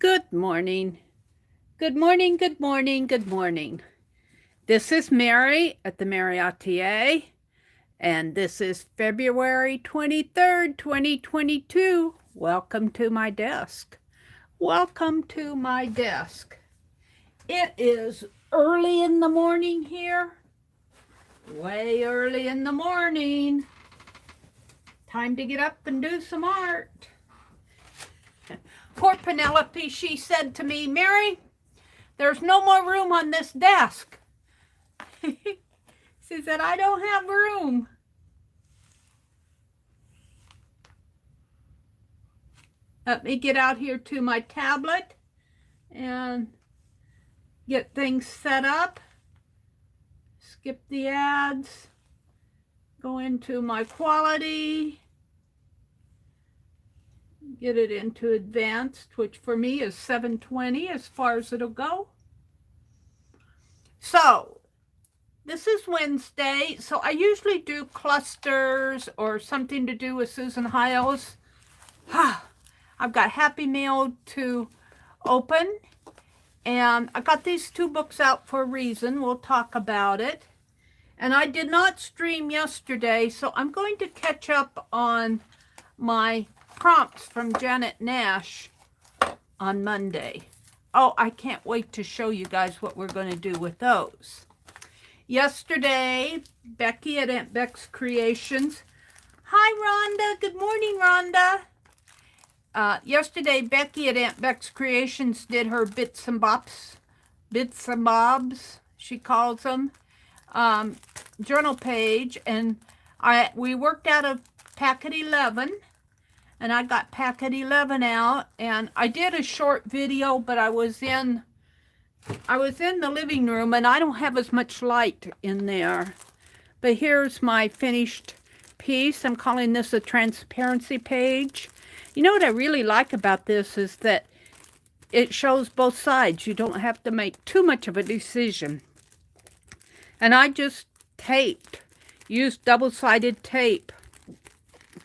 Good morning. Good morning, good morning, good morning. This is Meri at the.meri.atelier, and this is February 23rd, 2022. Welcome to my desk. Welcome to my desk. It is early in the morning here. Way early in the morning. Time to get up and do some art. Poor Penelope, she said to me, Meri, there's no more room on this desk. She said, I don't have room. Let me get out here to my tablet and get things set up. Skip the ads. Go into my quality. Get it into advanced, which for me is 720 as far as it'll go. So this is Wednesday. So I usually do clusters or something to do with Susan Hiles. I've got Happy Mail to open. And I got these two books out for a reason. We'll talk about it. And I did not stream yesterday, so I'm going to catch up on my prompts from Janet Nash on Monday. Oh, I can't wait to show you guys what we're going to do with those. Yesterday, Becky at Aunt Beck's Creations. Hi, Rhonda. Good morning, Rhonda. Yesterday, Becky at Aunt Beck's Creations did her bits and bobs, she calls them, journal page, and we worked out of packet 11. And I got packet 11 out, and I did a short video, but I was in the living room, and I don't have as much light in there. But here's my finished piece. I'm calling this a transparency page. You know what I really like about this is that it shows both sides. You don't have to make too much of a decision. And I just used double-sided tape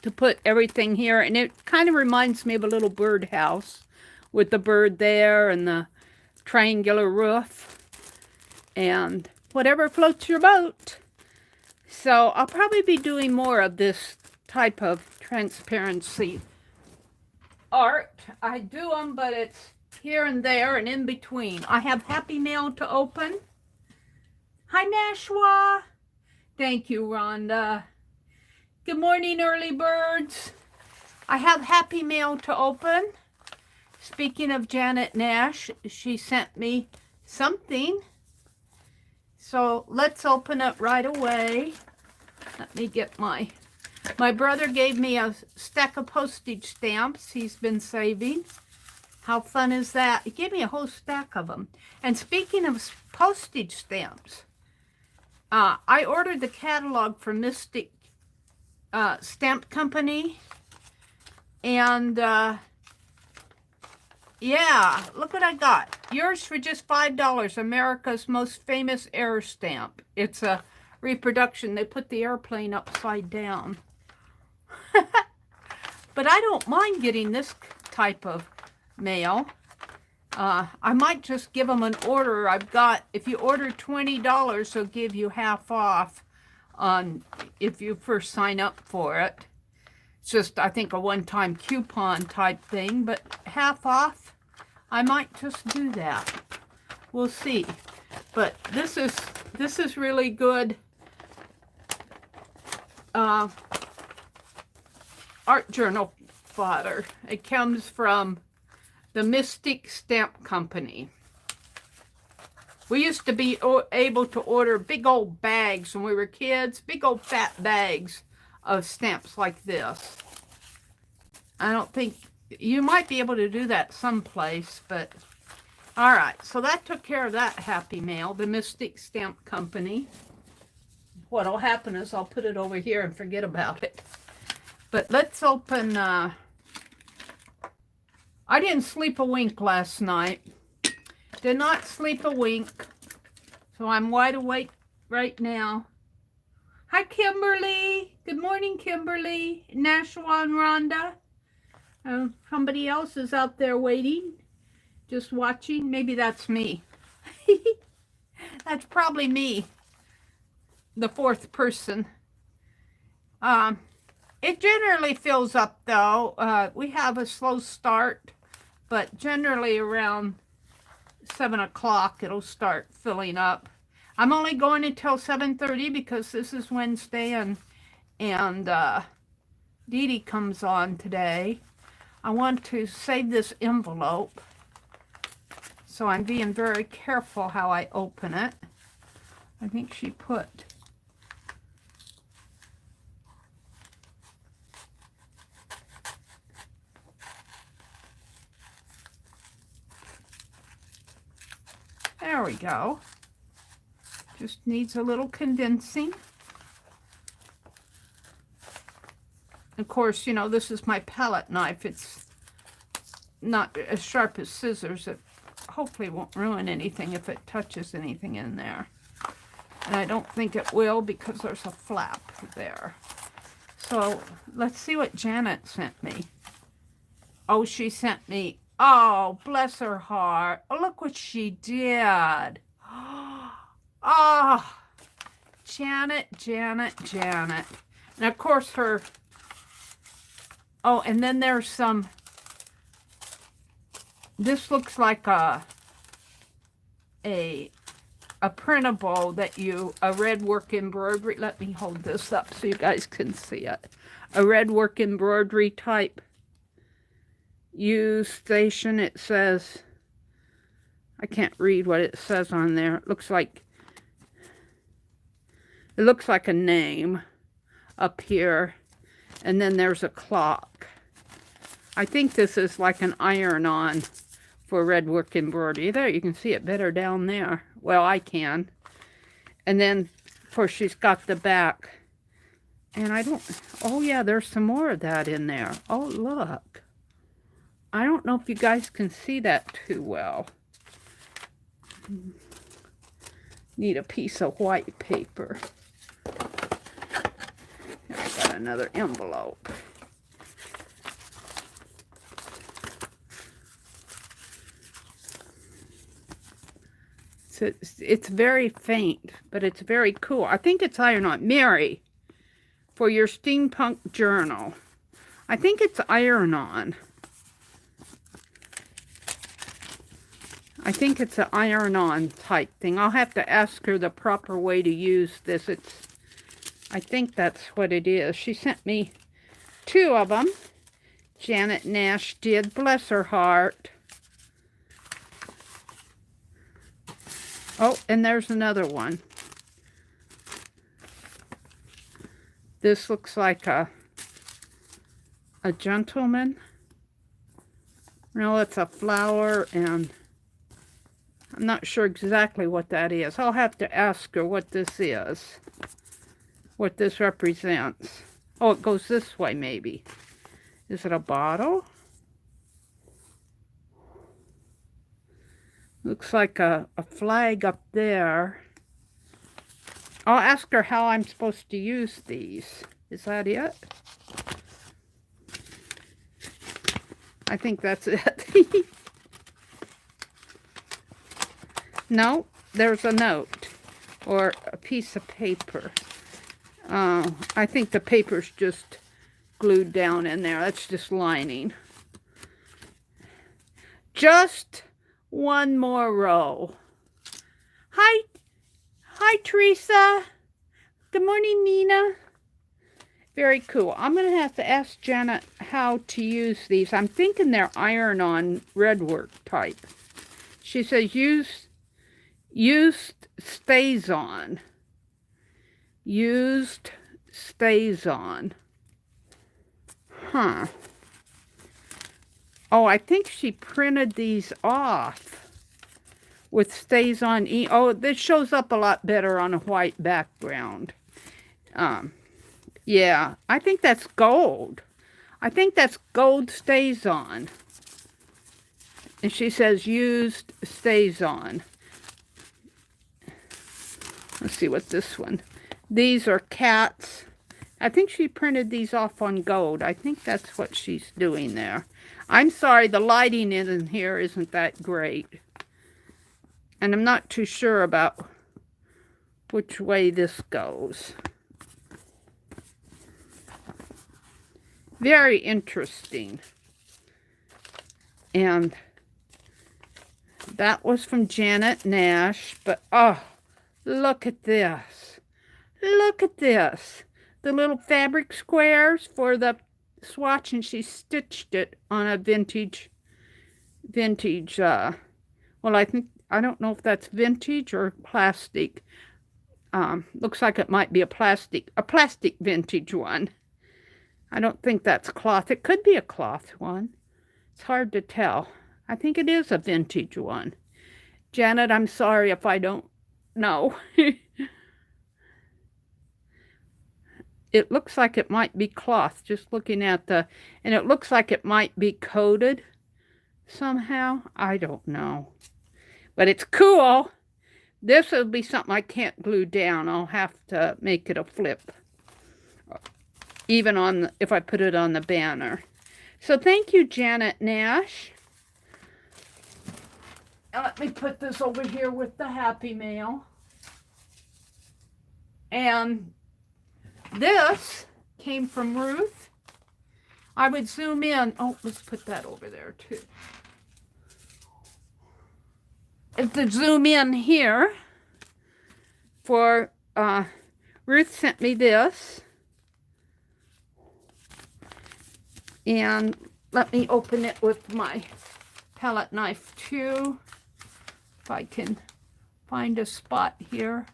to put everything here, and it kind of reminds me of a little birdhouse with the bird there and the triangular roof and whatever floats your boat. So I'll probably be doing more of this type of transparency art. I do them, but it's here and there and in between. I have Happy Mail to open. Hi, Nashwa. Thank you, Rhonda. Good morning, early birds. I have Happy Mail to open. Speaking of Janet Nash, she sent me something. So let's open it right away. Let me get my brother gave me a stack of postage stamps he's been saving. How fun is that? He gave me a whole stack of them. And speaking of postage stamps, I ordered the catalog from Mystic Stamp Company, and yeah, look what I got. Yours for just $5, America's most famous air stamp. It's a reproduction. They put the airplane upside down. But I don't mind getting this type of mail. I might just give them an order. I've got, if you order $20, they'll give you half off on if you first sign up for it. It's just, I think, a one-time coupon type thing, but half off, I might just do that. We'll see. But this is really good art journal fodder. It comes from the Mystic Stamp Company. We used to be able to order big old bags when we were kids, big old fat bags of stamps like this. I don't think, you might be able to do that someplace, but all right. So that took care of that Happy Mail, the Mystic Stamp Company. What'll happen is I'll put it over here and forget about it. But let's open, I didn't sleep a wink last night. Did not sleep a wink, so I'm wide awake right now. Hi, Kimberly. Good morning, Kimberly. Nashua and Rhonda. Somebody else is out there waiting. just watching? Maybe that's me. That's probably me, the fourth person. It generally fills up though. We have a slow start, but generally around 7 o'clock it'll start filling up. I'm only going until 7:30 because this is Wednesday and Dee Dee comes on today. I want to save this envelope, so I'm being very careful how I open it. I think she put there we go. Just needs a little condensing. Of course, you know, this is my palette knife. It's not as sharp as scissors. It hopefully won't ruin anything if it touches anything in there. And I don't think it will because there's a flap there. So let's see what Janet sent me. Oh, she sent me, oh, bless her heart. Oh, look what she did. Oh, Janet. And of course her, oh, and then there's some, this looks like a printable that a red work embroidery. Let me hold this up so you guys can see it. A red work embroidery type use station. It says, I can't read what it says on there. It looks like a name up here, and then there's a clock. I think this is like an iron-on for red work embroidery. There, you can see it better down there. Well, I can. And then, of course, she's got the back. And I don't, oh yeah, there's some more of that in there. Oh, look. I don't know if you guys can see that too well. Need a piece of white paper. Here, I got another envelope. It's very faint, but it's very cool. I think it's iron-on. Meri, for your Steampunk Journal. I think it's iron-on. I think it's an iron-on type thing. I'll have to ask her the proper way to use this. I think that's what it is. She sent me 2 of them. Janet Nash did, bless her heart. Oh, and there's another one. This looks like a gentleman. No, it's a flower, and I'm not sure exactly what that is. I'll have to ask her what this is, what this represents. Oh, it goes this way, maybe. Is it a bottle? Looks like a flag up there. I'll ask her how I'm supposed to use these. Is that it? I think that's it. No, there's a note or a piece of paper. I think the paper's just glued down in there. That's just lining. Just one more row. Hi Teresa. Good morning, Nina. Very cool. I'm going to have to ask Janet how to use these. I'm thinking they're iron-on red work type. She says used stays on. Used stays on. Huh. Oh, I think she printed these off with stays on. Oh, this shows up a lot better on a white background. Yeah, I think that's gold. I think that's gold stays on. And she says used stays on. Let's see what this one. These are cats. I think she printed these off on gold. I think that's what she's doing there. I'm sorry, the lighting in here isn't that great. And I'm not too sure about which way this goes. Very interesting. And that was from Janet Nash. But, oh, look at this. Look at this. The little fabric squares for the swatch, and she stitched it on a vintage, well, I don't know if that's vintage or plastic. Looks like it might be a plastic vintage one. I don't think that's cloth. It could be a cloth one. It's hard to tell. I think it is a vintage one. Janet, I'm sorry if I don't know. It looks like it might be cloth, just looking at and it looks like it might be coated somehow. I don't know. But it's cool. This will be something I can't glue down. I'll have to make it a flip. Even if I put it on the banner. So thank you, Janet Nash. Now let me put this over here with the Happy Mail. And this came from Ruth. I would zoom in. Oh, let's put that over there too. If to zoom in here for Ruth sent me this. And let me open it with my palette knife too. If I can find a spot here.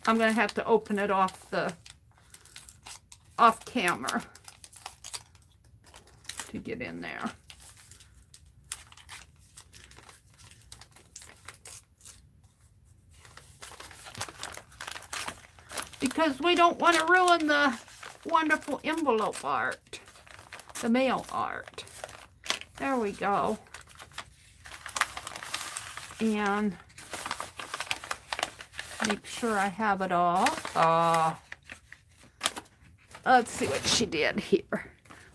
I'm going to have to open it off camera to get in there. Because we don't want to ruin the wonderful envelope art, the mail art. There we go. And make sure I have it all. Let's see what she did here.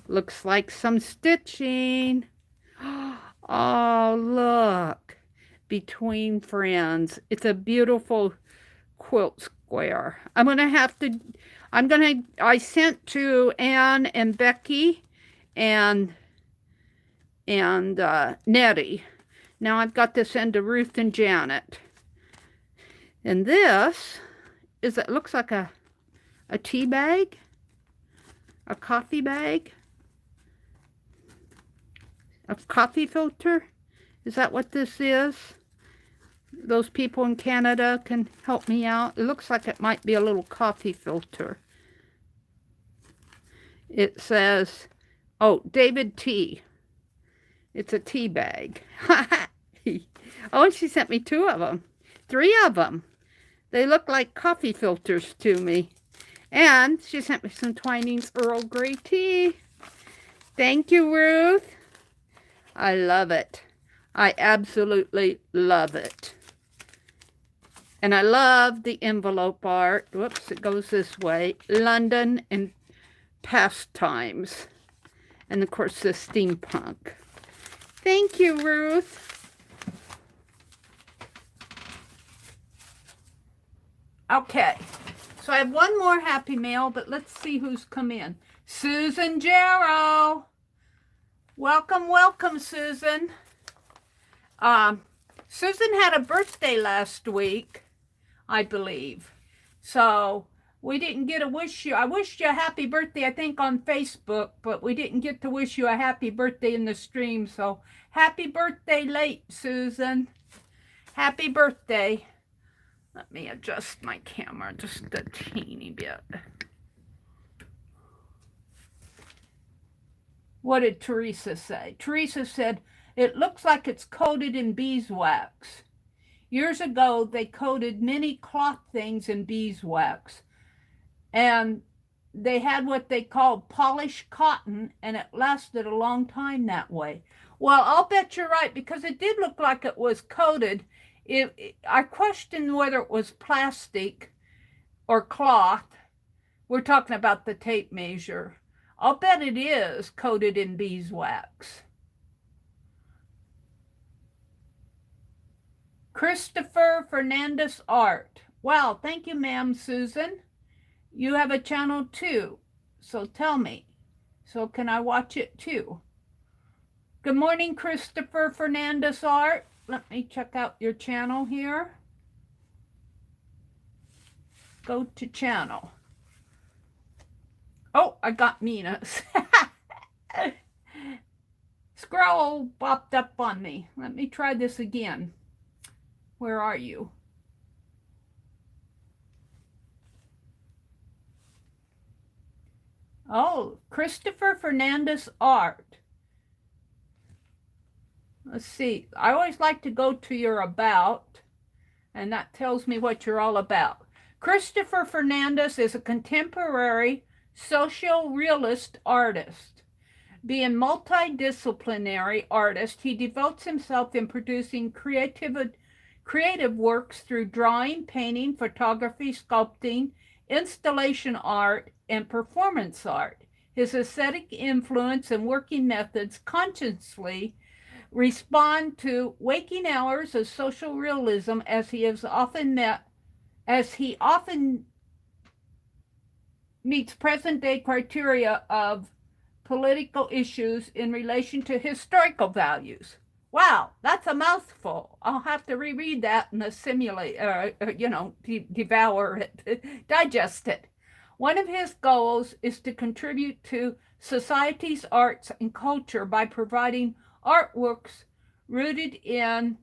Looks like some stitching. Oh, look. Between Friends. It's a beautiful quilt square. I sent to Anne and Becky and Nettie. Now I've got this into Ruth and Janet. And this it looks like a tea bag, a coffee bag, a coffee filter. Is that what this is? Those people in Canada can help me out. It looks like it might be a little coffee filter. It says, oh, David Tea. It's a tea bag. Oh, and she sent me 2 of them. 3 of them. They look like coffee filters to me. And she sent me some Twinings Earl Grey tea. Thank you, Ruth. I love it. I absolutely love it. And I love the envelope art. Whoops, it goes this way. London and Pastimes. And, of course, the steampunk. Thank you, Ruth. Okay, so I have one more Happy Mail, but let's see who's come in. Susan Jarrow. Welcome, welcome, Susan. Susan had a birthday last week, I believe. So we didn't get to wish you. I wished you a happy birthday, I think, on Facebook, but we didn't get to wish you a happy birthday in the stream. So happy birthday late, Susan. Happy birthday. Let me adjust my camera just a teeny bit. What did Teresa say? Teresa said, it looks like it's coated in beeswax. Years ago, they coated many cloth things in beeswax. And they had what they called polished cotton, and it lasted a long time that way. Well, I'll bet you're right, because it did look like it was coated I questioned whether it was plastic or cloth. We're talking about the tape measure. I'll bet it is coated in beeswax. Christopher Fernandez Art. Wow, thank you, ma'am, Susan. You have a channel too, so tell me. So can I watch it too? Good morning, Christopher Fernandez Art. Let me check out your channel here. Go to channel. Oh, I got Mina's. Scroll popped up on me. Let me try this again. Where are you? Oh, Christopher Fernandez Art. Let's see. I always like to go to your about, and that tells me what you're all about. Christopher Fernandez is a contemporary social realist artist. Being multidisciplinary artist, he devotes himself in producing creative works through drawing, painting, photography, sculpting, installation art, and performance art. His aesthetic influence and working methods consciously respond to waking hours of social realism as he often meets present-day criteria of political issues in relation to historical values. Wow, that's a mouthful. I'll have to reread that and assimilate, devour it, digest it. One of his goals is to contribute to society's arts and culture by providing artworks rooted in,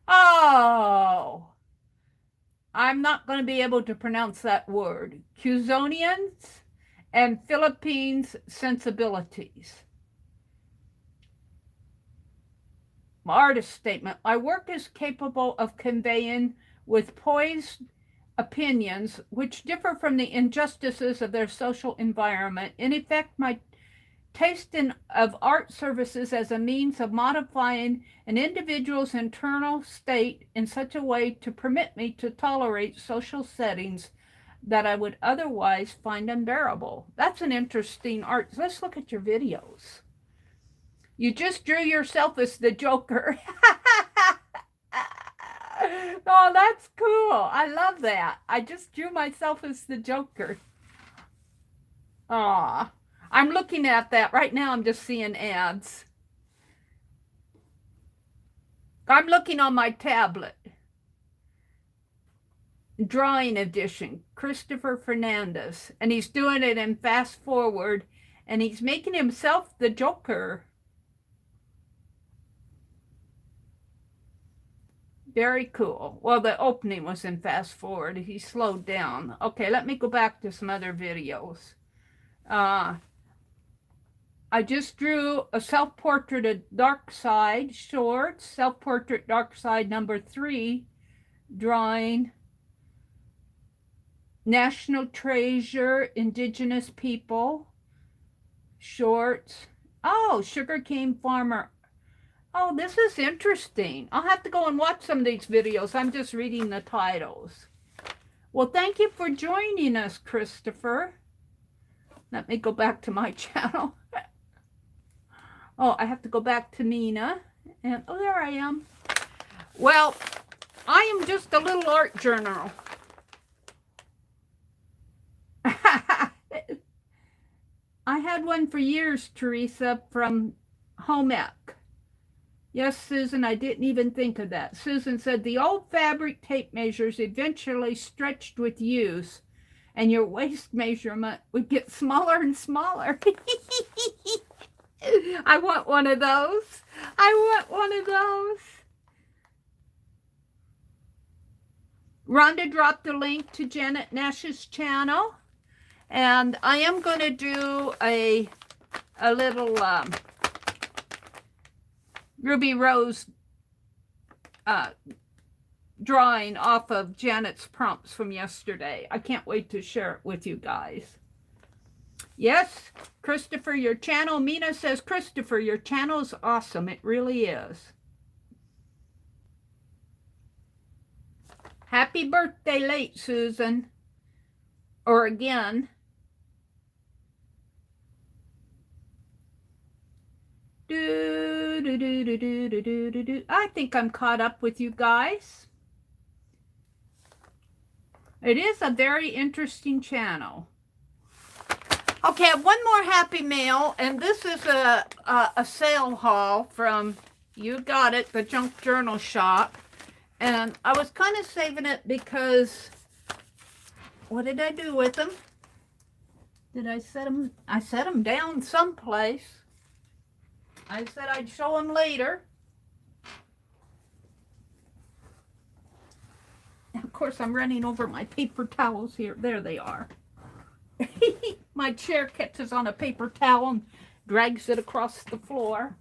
I'm not going to be able to pronounce that word, Cuzonians and Philippines sensibilities. My artist statement. My work is capable of conveying with poised opinions which differ from the injustices of their social environment. In effect, my taste of art services as a means of modifying an individual's internal state in such a way to permit me to tolerate social settings that I would otherwise find unbearable. That's an interesting art. Let's look at your videos. You just drew yourself as the Joker. Oh, that's cool. I love that. I just drew myself as the Joker. Aw. I'm looking at that right now. I'm just seeing ads. I'm looking on my tablet. Drawing edition, Christopher Fernandez. And he's doing it in fast forward. And he's making himself the Joker. Very cool. Well, the opening was in fast forward. He slowed down. Okay, let me go back to some other videos. I just drew a self-portrait of Dark Side shorts, self-portrait Dark Side number 3, drawing National Treasure, Indigenous People, shorts. Oh, Sugarcane Farmer. Oh, this is interesting. I'll have to go and watch some of these videos. I'm just reading the titles. Well, thank you for joining us, Christopher. Let me go back to my channel. Oh, I have to go back to Mina. And oh, there I am. Well, I am just a little art journal. I had one for years, Teresa, from Home Ec. Yes, Susan, I didn't even think of that. Susan said the old fabric tape measures eventually stretched with use, and your waist measurement would get smaller and smaller. I want one of those. I want one of those. Rhonda dropped a link to Janet Nash's channel, and I am going to do a little Ruby Rose drawing off of Janet's prompts from yesterday. I can't wait to share it with you guys. Yes, Christopher, your channel. Mina says, Christopher, your channel is awesome. It really is. Happy birthday late, Susan. Or again. I think I'm caught up with you guys. It is a very interesting channel. Okay, I have one more happy mail, and this is a sale haul from, you got it, the Junk Journal shop. And I was kind of saving it because, what did I do with them? Did I set them? I set them down someplace. I said I'd show them later. And of course, I'm running over my paper towels here. There they are. My chair catches on a paper towel and drags it across the floor.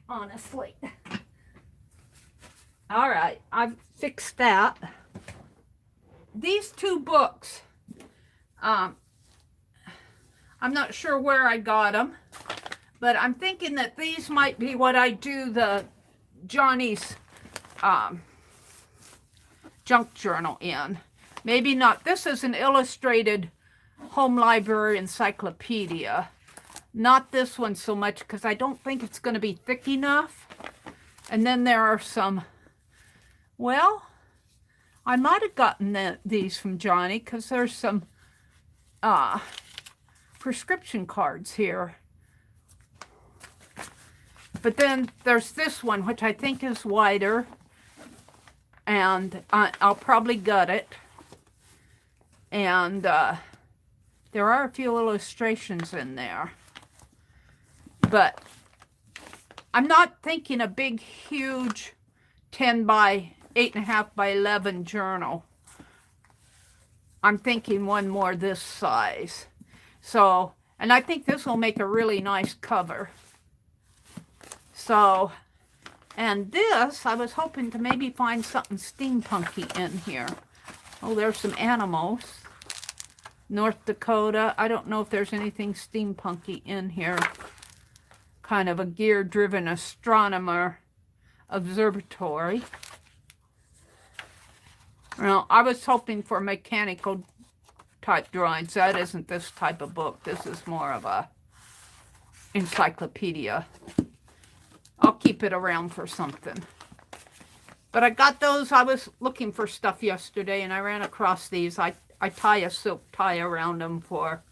Honestly. All right, I've fixed that. These two books, I'm not sure where I got them, but I'm thinking that these might be what I do the Johnny's junk journal in. Maybe not. This is an illustrated home library encyclopedia. Not this one so much because I don't think it's going to be thick enough. And then there are some, well, I might have gotten these from Johnny because there's some prescription cards here. But then there's this one, which I think is wider, and I'll probably gut it. And there are a few illustrations in there. But I'm not thinking a big, huge 10 by 8.5 by 11 journal. I'm thinking one more this size. So, and I think this will make a really nice cover. So, and this, I was hoping to maybe find something steampunky in here. Oh, there's some animals. North Dakota. I don't know if there's anything steampunky in here. Kind of a gear-driven astronomer observatory. Well, I was hoping for mechanical type drawings. That isn't this type of book. This is more of a encyclopedia. I'll keep it around for something. But I got those. I was looking for stuff yesterday and I ran across these. I tie a silk tie around them for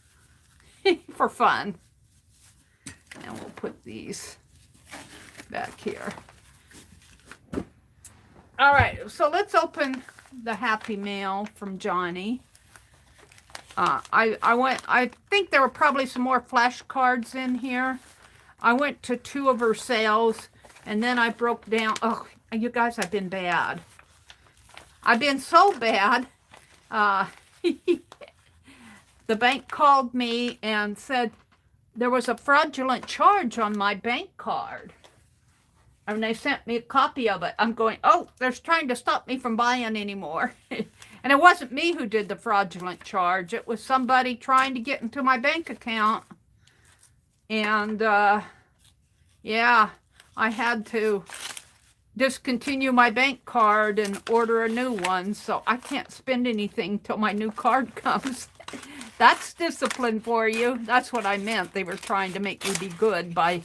for fun. And we'll put these back here. All right, so let's open the Happy Mail from Johnny. I think there were probably some more flashcards in here. I went to 2 of her sales, and then I broke down. Oh, you guys, I've been bad. I've been so bad. The bank called me and said there was a fraudulent charge on my bank card. And they sent me a copy of it. I'm going, oh, they're trying to stop me from buying anymore. And it wasn't me who did the fraudulent charge. It was somebody trying to get into my bank account. And, yeah, I had to discontinue my bank card and order a new one. So I can't spend anything till my new card comes. That's discipline for you. That's what I meant. They were trying to make me be good by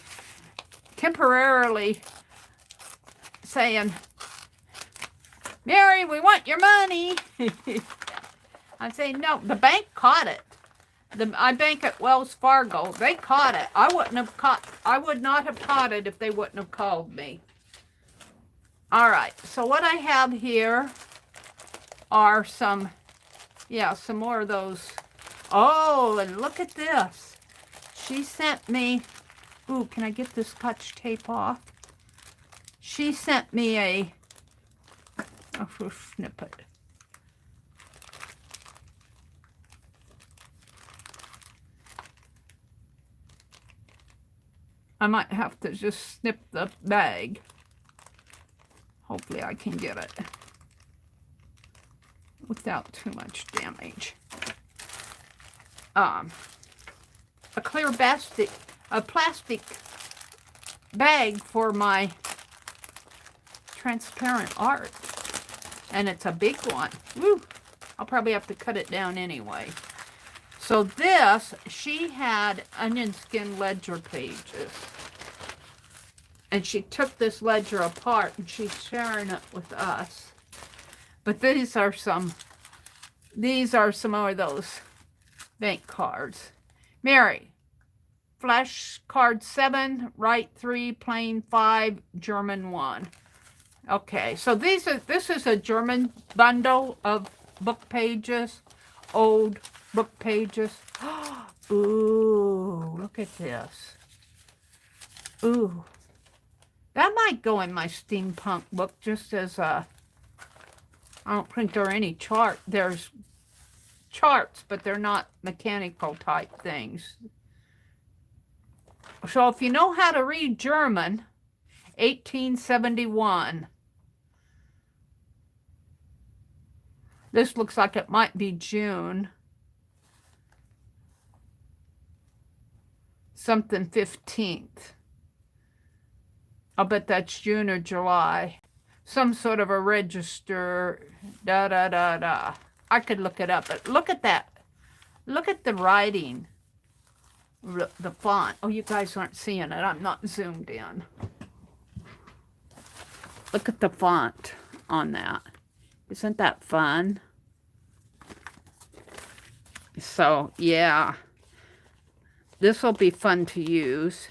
temporarily saying, Meri, we want your money. I'm saying, no, the bank caught it. I bank at Wells Fargo. They caught it. I would not have caught it if they wouldn't have called me. All right, so what I have here are some more of those. Oh, and look at this. She sent me, ooh, can I get this Scotch tape off? She sent me a snippet. I might have to just snip the bag. Hopefully I can get it without too much damage. A clear plastic bag for my transparent art. And it's a big one. Woo! I'll probably have to cut it down anyway. So this, she had onion skin ledger pages. And she took this ledger apart and she's sharing it with us. But these are some more of those bank cards. Meri, flash card 7, right 3, plain 5, German 1. Okay, so this is a German bundle of book pages, old book pages. Ooh, look at this. Ooh, that might go in my steampunk book just as a, I don't think there are any there's charts, but they're not mechanical type things. So if you know how to read German, 1871. This looks like it might be June. Something 15th. I'll bet that's June or July. Some sort of a register. Da da da da. I could look it up, but look at that. Look at the writing. The font. Oh, you guys aren't seeing it. I'm not zoomed in. Look at the font on that. Isn't that fun? So, yeah. This will be fun to use.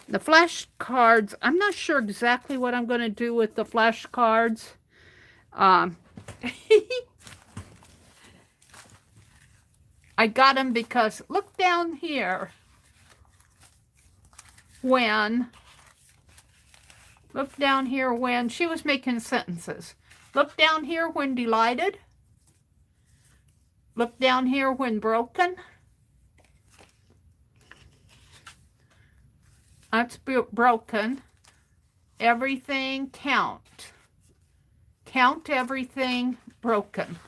The flashcards, I'm not sure exactly what I'm going to do with the flashcards. I got them because, look down here. Look down here when she was making sentences. Look down here when delighted. Look down here when broken. That's broken. Everything count. Count everything broken.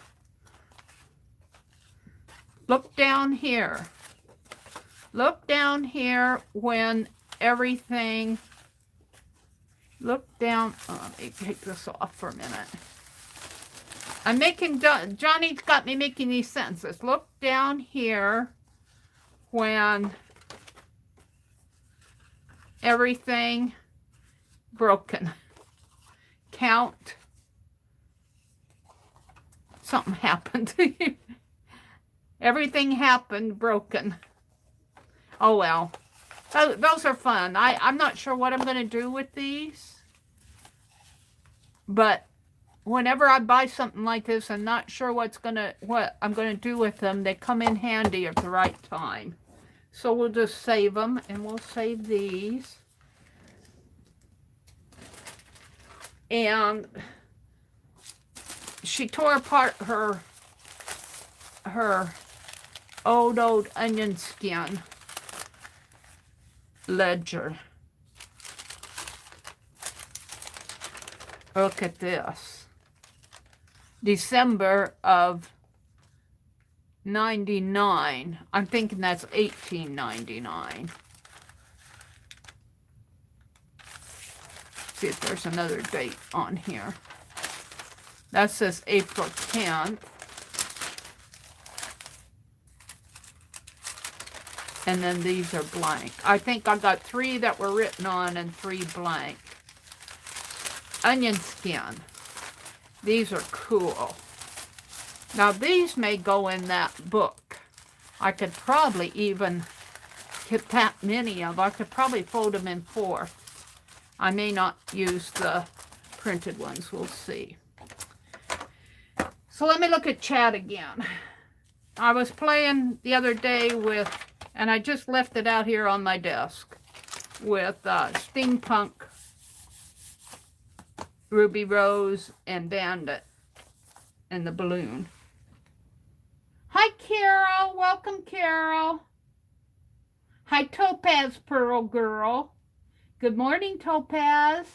Look down here. Look down here when everything. Look down. Oh, let me take this off for a minute. I'm making, Johnny's got me making these sentences. Look down here when everything broken. Count. Something happened. Everything happened broken. Oh well. Those are fun. I'm not sure what I'm going to do with these. But whenever I buy something like this, I'm not sure what I'm going to do with them. They come in handy at the right time. So we'll just save them, and we'll save these. And she tore apart her old onion skin ledger. Look at this. December of 99. I'm thinking that's 1899. See if there's another date on here. That says April 10th. And then these are blank. I think I got 3 that were written on and 3 blank. Onion skin. These are cool. Now these may go in that book. I could probably even get that many of them. I could probably fold them in 4. I may not use the printed ones. We'll see. So let me look at chat again. I was playing the other day with, and I just left it out here on my desk, with Steampunk, Ruby Rose, and Bandit, and the balloon. Hi, Carol. Welcome, Carol. Hi, Topaz Pearl Girl. Good morning, Topaz.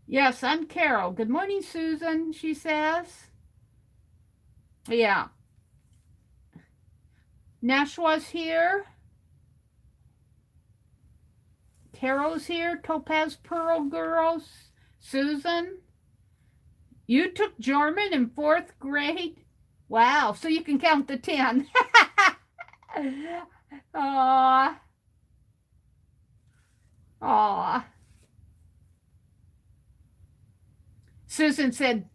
Yes, I'm Carol. Good morning, Susan, she says. Yeah. Nashwa's here. Carol's here. Topaz Pearl Girls. Susan. You took German in 4th grade? Wow, so you can count to 10. Aw. Aw. Susan said,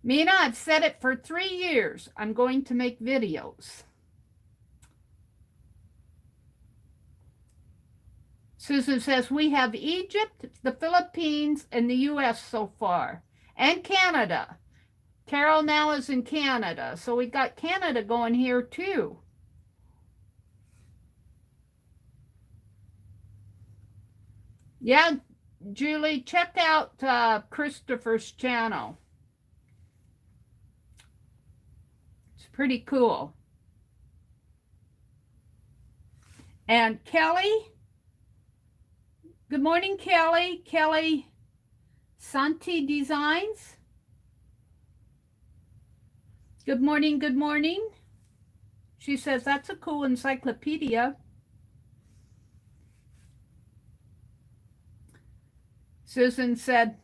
Mina, I've said it for 3 years. I'm going to make videos. Susan says, we have Egypt, the Philippines, and the U.S. so far, and Canada. Carol now is in Canada, so we got Canada going here too. Yeah, Julie, check out Christopher's channel. It's pretty cool. And Kelly, good morning, Kelly. Kelly Santi Designs. Good morning, good morning. She says, that's a cool encyclopedia. Susan said,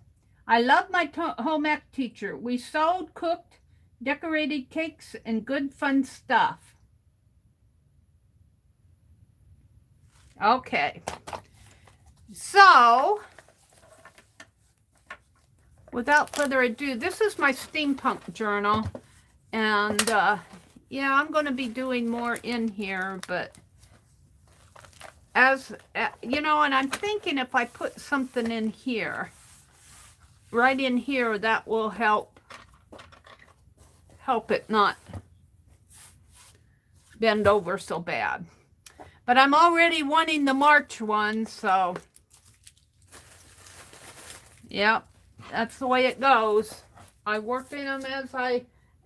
I love my home ec teacher. We sewed, cooked, decorated cakes, and good fun stuff. Okay. So, without further ado, this is my Steampunk Journal. And, yeah, I'm going to be doing more in here, but as, you know, and I'm thinking if I put something in here, right in here, that will help it not bend over so bad. But I'm already wanting the March one, so, yep, that's the way it goes. I work in them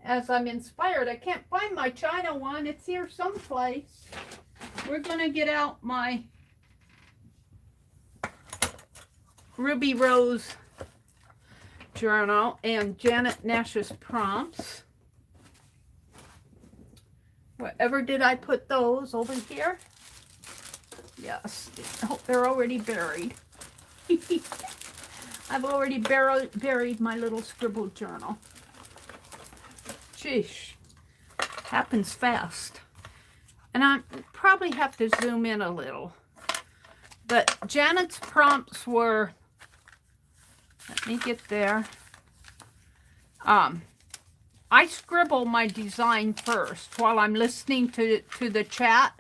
as I'm inspired. I can't find my China one. It's here someplace. We're going to get out my Ruby Rose journal and Janet Nash's prompts. Wherever did I put those? Over here? Yes. Oh, they're already buried. I've already buried my little Scribble Journal. Sheesh. Happens fast. And I probably have to zoom in a little. But Janet's prompts were, let me get there. I scribble my design first while I'm listening to the chat.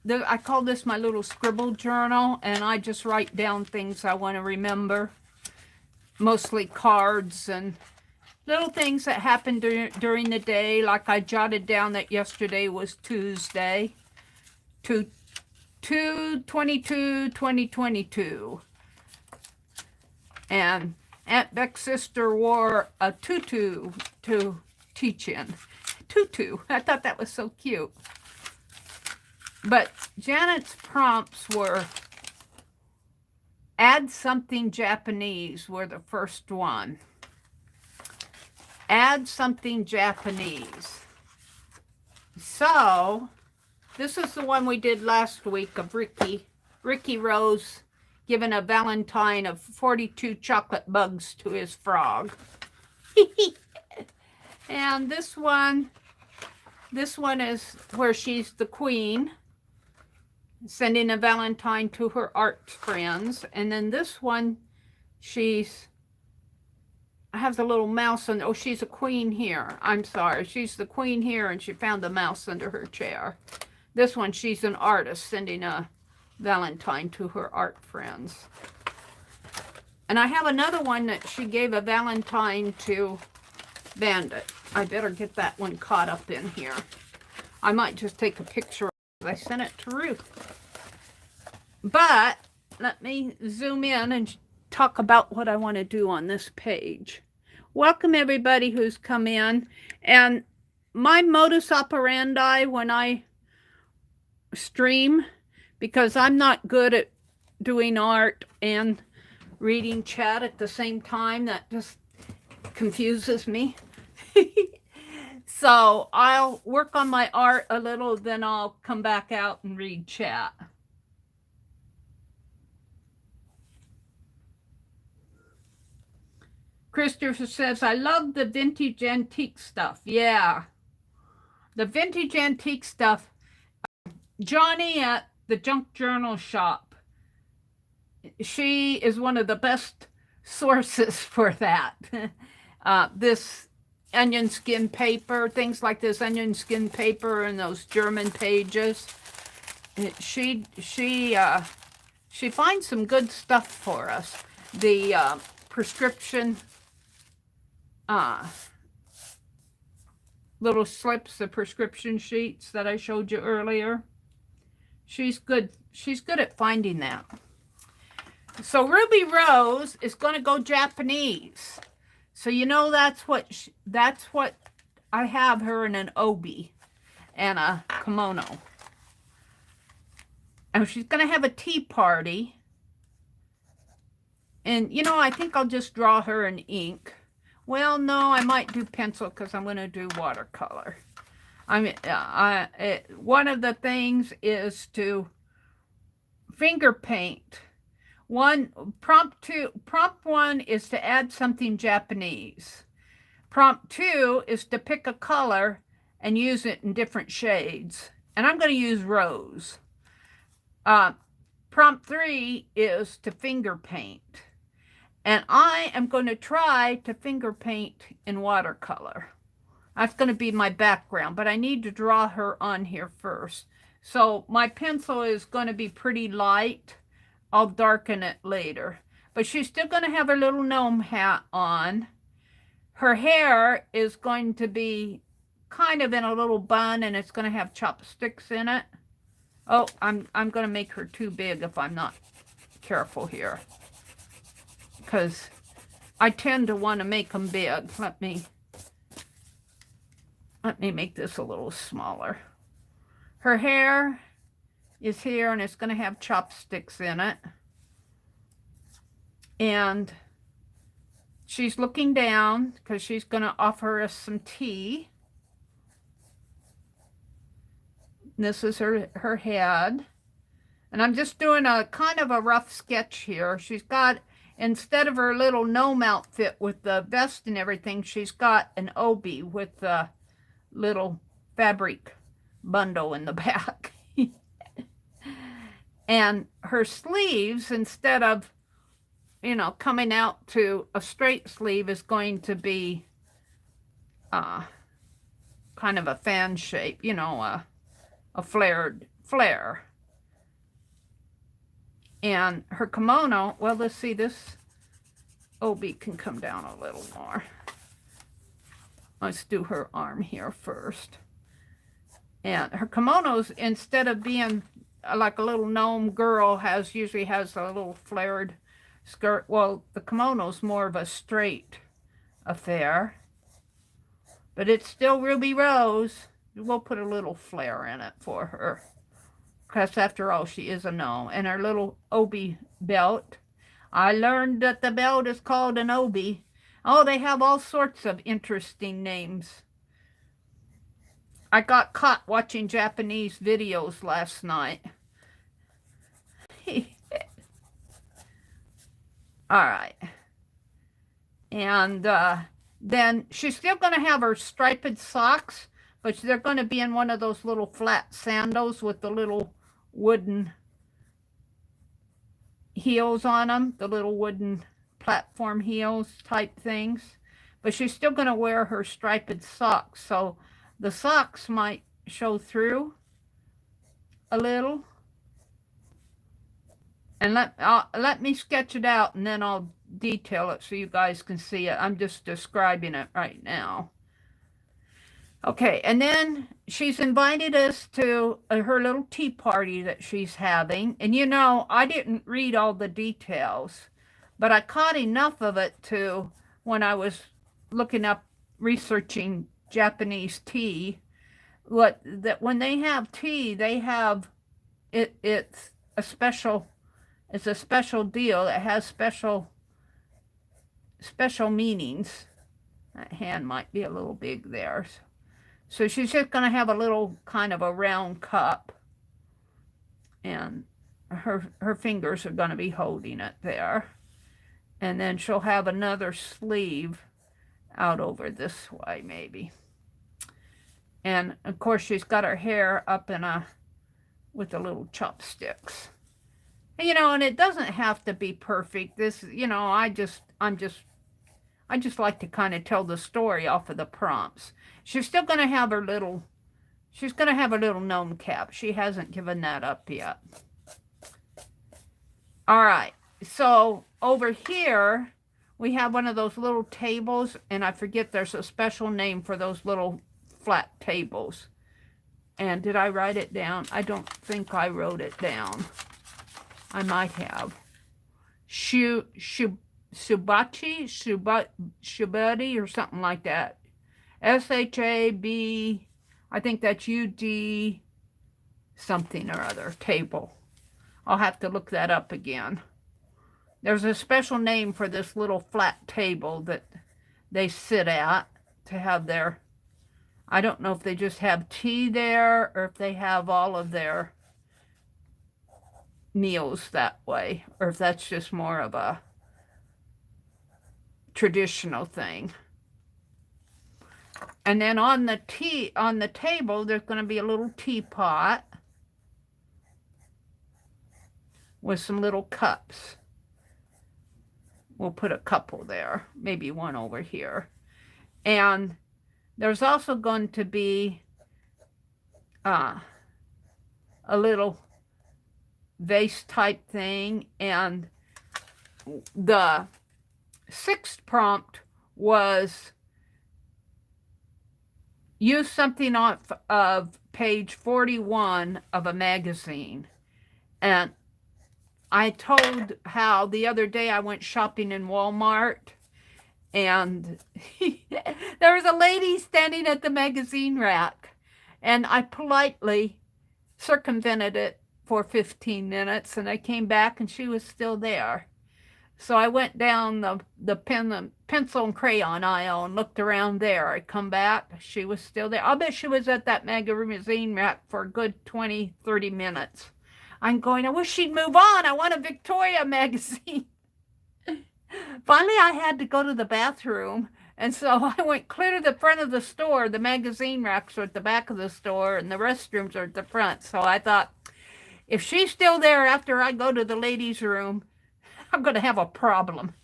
I call this my little Scribble Journal, and I just write down things I want to remember. Mostly cards and little things that happened during the day, like I jotted down that yesterday was Tuesday, 2/22/2022. And Aunt Beck's sister wore a tutu to teach in. Tutu. I thought that was so cute. But Janet's prompts were add something Japanese were the first one. Add something Japanese. So, this is the one we did last week of Ricky Rose giving a Valentine of 42 chocolate bugs to his frog. And this one is where she's the queen, sending a Valentine to her art friends. And then this one, I have the little mouse on, oh, she's a queen here. I'm sorry, she's the queen here, and she found the mouse under her chair. This one, she's an artist sending a Valentine to her art friends. And I have another one that she gave a Valentine to Bandit. I better get that one caught up in here. I might just take a picture. I sent it to Ruth. But let me zoom in and talk about what I want to do on this page. Welcome everybody who's come in. And my modus operandi when I stream, because I'm not good at doing art and reading chat at the same time, that just confuses me. So I'll work on my art a little, then I'll come back out and read chat. Christopher says, I love the vintage antique stuff. Yeah. The vintage antique stuff. Johnny at the Junk Journal shop, she is one of the best sources for that. This onion skin paper, things like this onion skin paper and those German pages. She finds some good stuff for us. The prescription little slips, the prescription sheets that I showed you earlier. She's good at finding that. So Ruby Rose is going to go Japanese. So you know that's what I have her in an obi and a kimono. And she's going to have a tea party. And you know, I think I'll just draw her in ink. Well, no, I might do pencil because I'm going to do watercolor. I mean, one of the things is to finger paint. Prompt one is to add something Japanese. Prompt 2 is to pick a color and use it in different shades. And I'm going to use rose. Prompt 3 is to finger paint. And I am going to try to finger paint in watercolor. That's going to be my background, but I need to draw her on here first. So my pencil is going to be pretty light. I'll darken it later. But she's still going to have her little gnome hat on. Her hair is going to be kind of in a little bun, and it's going to have chopsticks in it. Oh, I'm going to make her too big if I'm not careful here, because I tend to want to make them big. Let me make this a little smaller. Her hair is here, and it's going to have chopsticks in it. And she's looking down because she's going to offer us some tea. This is her head. And I'm just doing a kind of a rough sketch here. She's got, instead of her little gnome outfit with the vest and everything, she's got an obi with the little fabric bundle in the back. And her sleeves, instead of, you know, coming out to a straight sleeve, is going to be kind of a fan shape, you know, a flared flare. And her kimono, well, let's see, this obi can come down a little more. Let's do her arm here first. And her kimonos, instead of being like a little gnome girl usually has a little flared skirt, well, the kimono's more of a straight affair. But it's still Ruby Rose. We'll put a little flare in it for her, because after all, she is a gnome. And her little obi belt. I learned that the belt is called an obi. Oh, they have all sorts of interesting names. I got caught watching Japanese videos last night. All right. And then she's still going to have her striped socks, but they're going to be in one of those little flat sandals with the little wooden heels on them, the little wooden platform heels type things. But she's still going to wear her striped socks, so the socks might show through a little. And let me sketch it out, and then I'll detail it so you guys can see it. I'm just describing it right now. Okay, and then she's invited us to her little tea party that she's having. And you know, I didn't read all the details, but I caught enough of it to, when I was looking up, researching Japanese tea, that when they have tea, they have, it's a special deal. It has special meanings. That hand might be a little big there. So she's just going to have a little kind of a round cup, and her fingers are going to be holding it there. And then she'll have another sleeve out over this way, maybe. And of course, she's got her hair up in with the little chopsticks. You know, and it doesn't have to be perfect. This, you know, I just like to kind of tell the story off of the prompts. She's still going to have her little, she's going to have a little gnome cap. She hasn't given that up yet. All right. So over here, we have one of those little tables, and I forget there's a special name for those little flat tables. And did I write it down? I don't think I wrote it down. I might have. Shubachi, or something like that. S-H-A-B, I think that's U-D something or other, table. I'll have to look that up again. There's a special name for this little flat table that they sit at to have their, I don't know if they just have tea there or if they have all of their meals that way, or if that's just more of a traditional thing. And then on the table, there's going to be a little teapot with some little cups. We'll put a couple there, maybe one over here. And there's also going to be a little vase type thing. And the 6th prompt was use something off of page 41 of a magazine. And I told how the other day I went shopping in Walmart, and there was a lady standing at the magazine rack, and I politely circumvented it for 15 minutes, and I came back and she was still there. So I went down the pencil and crayon aisle and looked around there. I come back, she was still there. I'll bet she was at that magazine rack for a good 20, 30 minutes. I'm going, I wish she'd move on. I want a Victoria magazine. Finally, I had to go to the bathroom. And so I went clear to the front of the store. The magazine racks are at the back of the store and the restrooms are at the front. So I thought, if she's still there after I go to the ladies' room, I'm going to have a problem.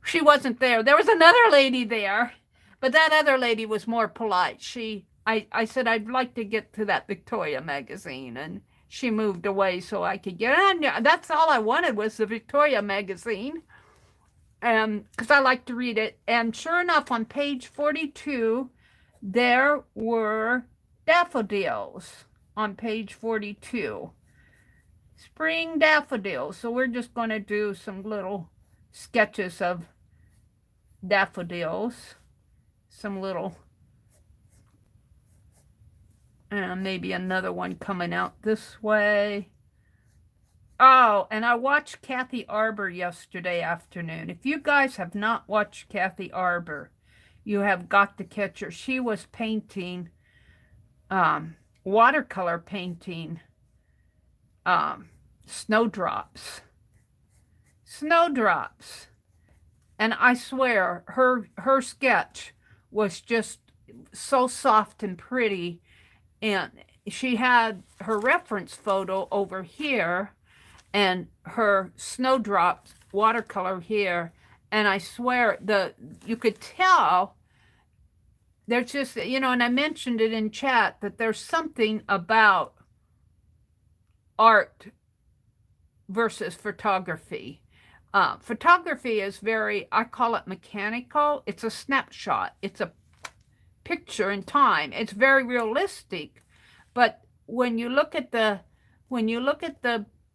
She wasn't there. There was another lady there, but that other lady was more polite. I said, I'd like to get to that Victoria magazine, and she moved away so I could get it. That's all I wanted was the Victoria magazine, because I like to read it. And sure enough, on page 42, there were daffodils on page 42. Spring daffodils. So we're just going to do some little sketches of daffodils. Some little... maybe another one coming out this way. Oh, and I watched Kathy Arbor yesterday afternoon. If you guys have not watched Kathy Arbor, you have got to catch her. She was painting, watercolor painting, snowdrops. Snowdrops. And I swear, her sketch was just so soft and pretty. And she had her reference photo over here and her snowdrop watercolor here. And I swear, you could tell there's just, you know, and I mentioned it in chat that there's something about art versus photography. Photography is very, I call it mechanical. It's a snapshot. It's a picture in time. It's very realistic, but when you look at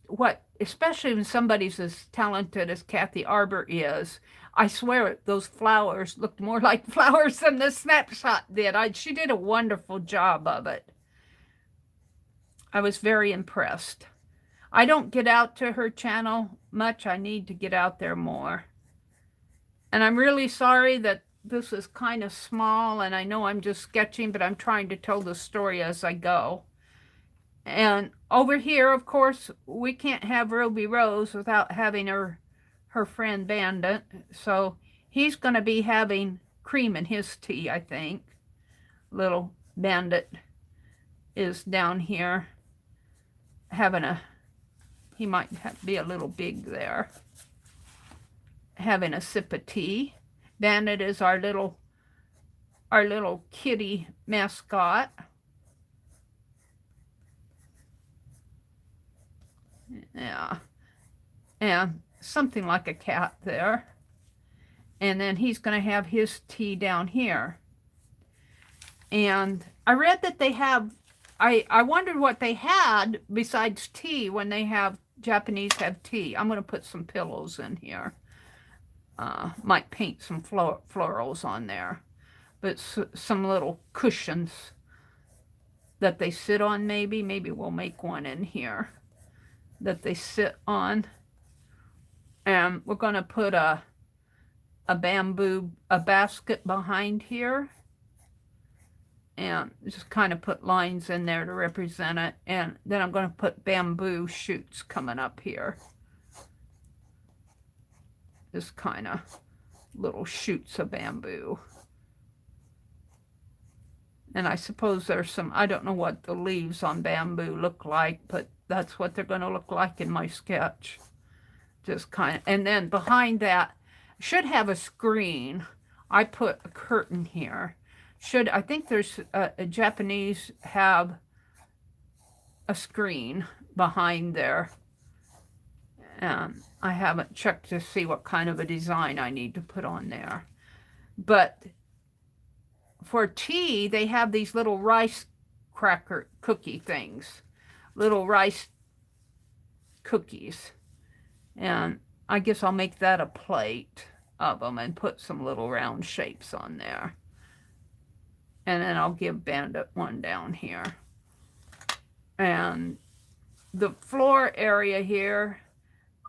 what, especially when somebody's as talented as Kathy Arbor is, I swear those flowers looked more like flowers than the snapshot did. She did a wonderful job of it. I was very impressed. I don't get out to her channel much. I need to get out there more. And I'm really sorry that this is kind of small, and I know I'm just sketching, but I'm trying to tell the story as I go. And over here, of course, we can't have Ruby Rose without having her friend Bandit. So he's going to be having cream in his tea, I think. Little Bandit is down here having he might be a little big there, having a sip of tea. Bandit is our little kitty mascot. Yeah, and something like a cat there. And then he's going to have his tea down here. And I read that they have, I wondered what they had besides tea when they have, Japanese have tea. I'm going to put some pillows in here. Might paint some florals on there. But some little cushions that they sit on maybe. Maybe we'll make one in here that they sit on. And we're going to put a basket behind here. And just kind of put lines in there to represent it. And then I'm going to put bamboo shoots coming up here. Just kind of little shoots of bamboo. And I suppose there's some, I don't know what the leaves on bamboo look like, but that's what they're going to look like in my sketch. Just kind of, and then behind that, should have a screen. I put a curtain here. I think there's a Japanese have a screen behind there. I haven't checked to see what kind of a design I need to put on there. But for tea, they have these little rice cracker cookie things. Little rice cookies. And I guess I'll make that a plate of them and put some little round shapes on there. And then I'll give Bandit one down here. And the floor area here,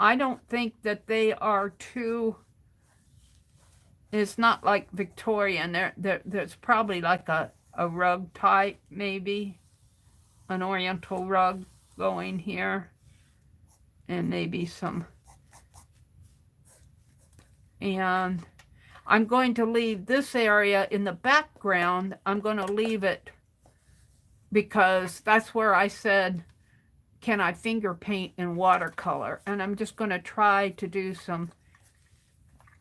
I don't think that they are too, it's not like Victorian. There's probably like a rug type, maybe. An oriental rug going here. And maybe some. And I'm going to leave this area in the background. I'm going to leave it because that's where I said, can I finger paint in watercolor? And I'm just going to try to do some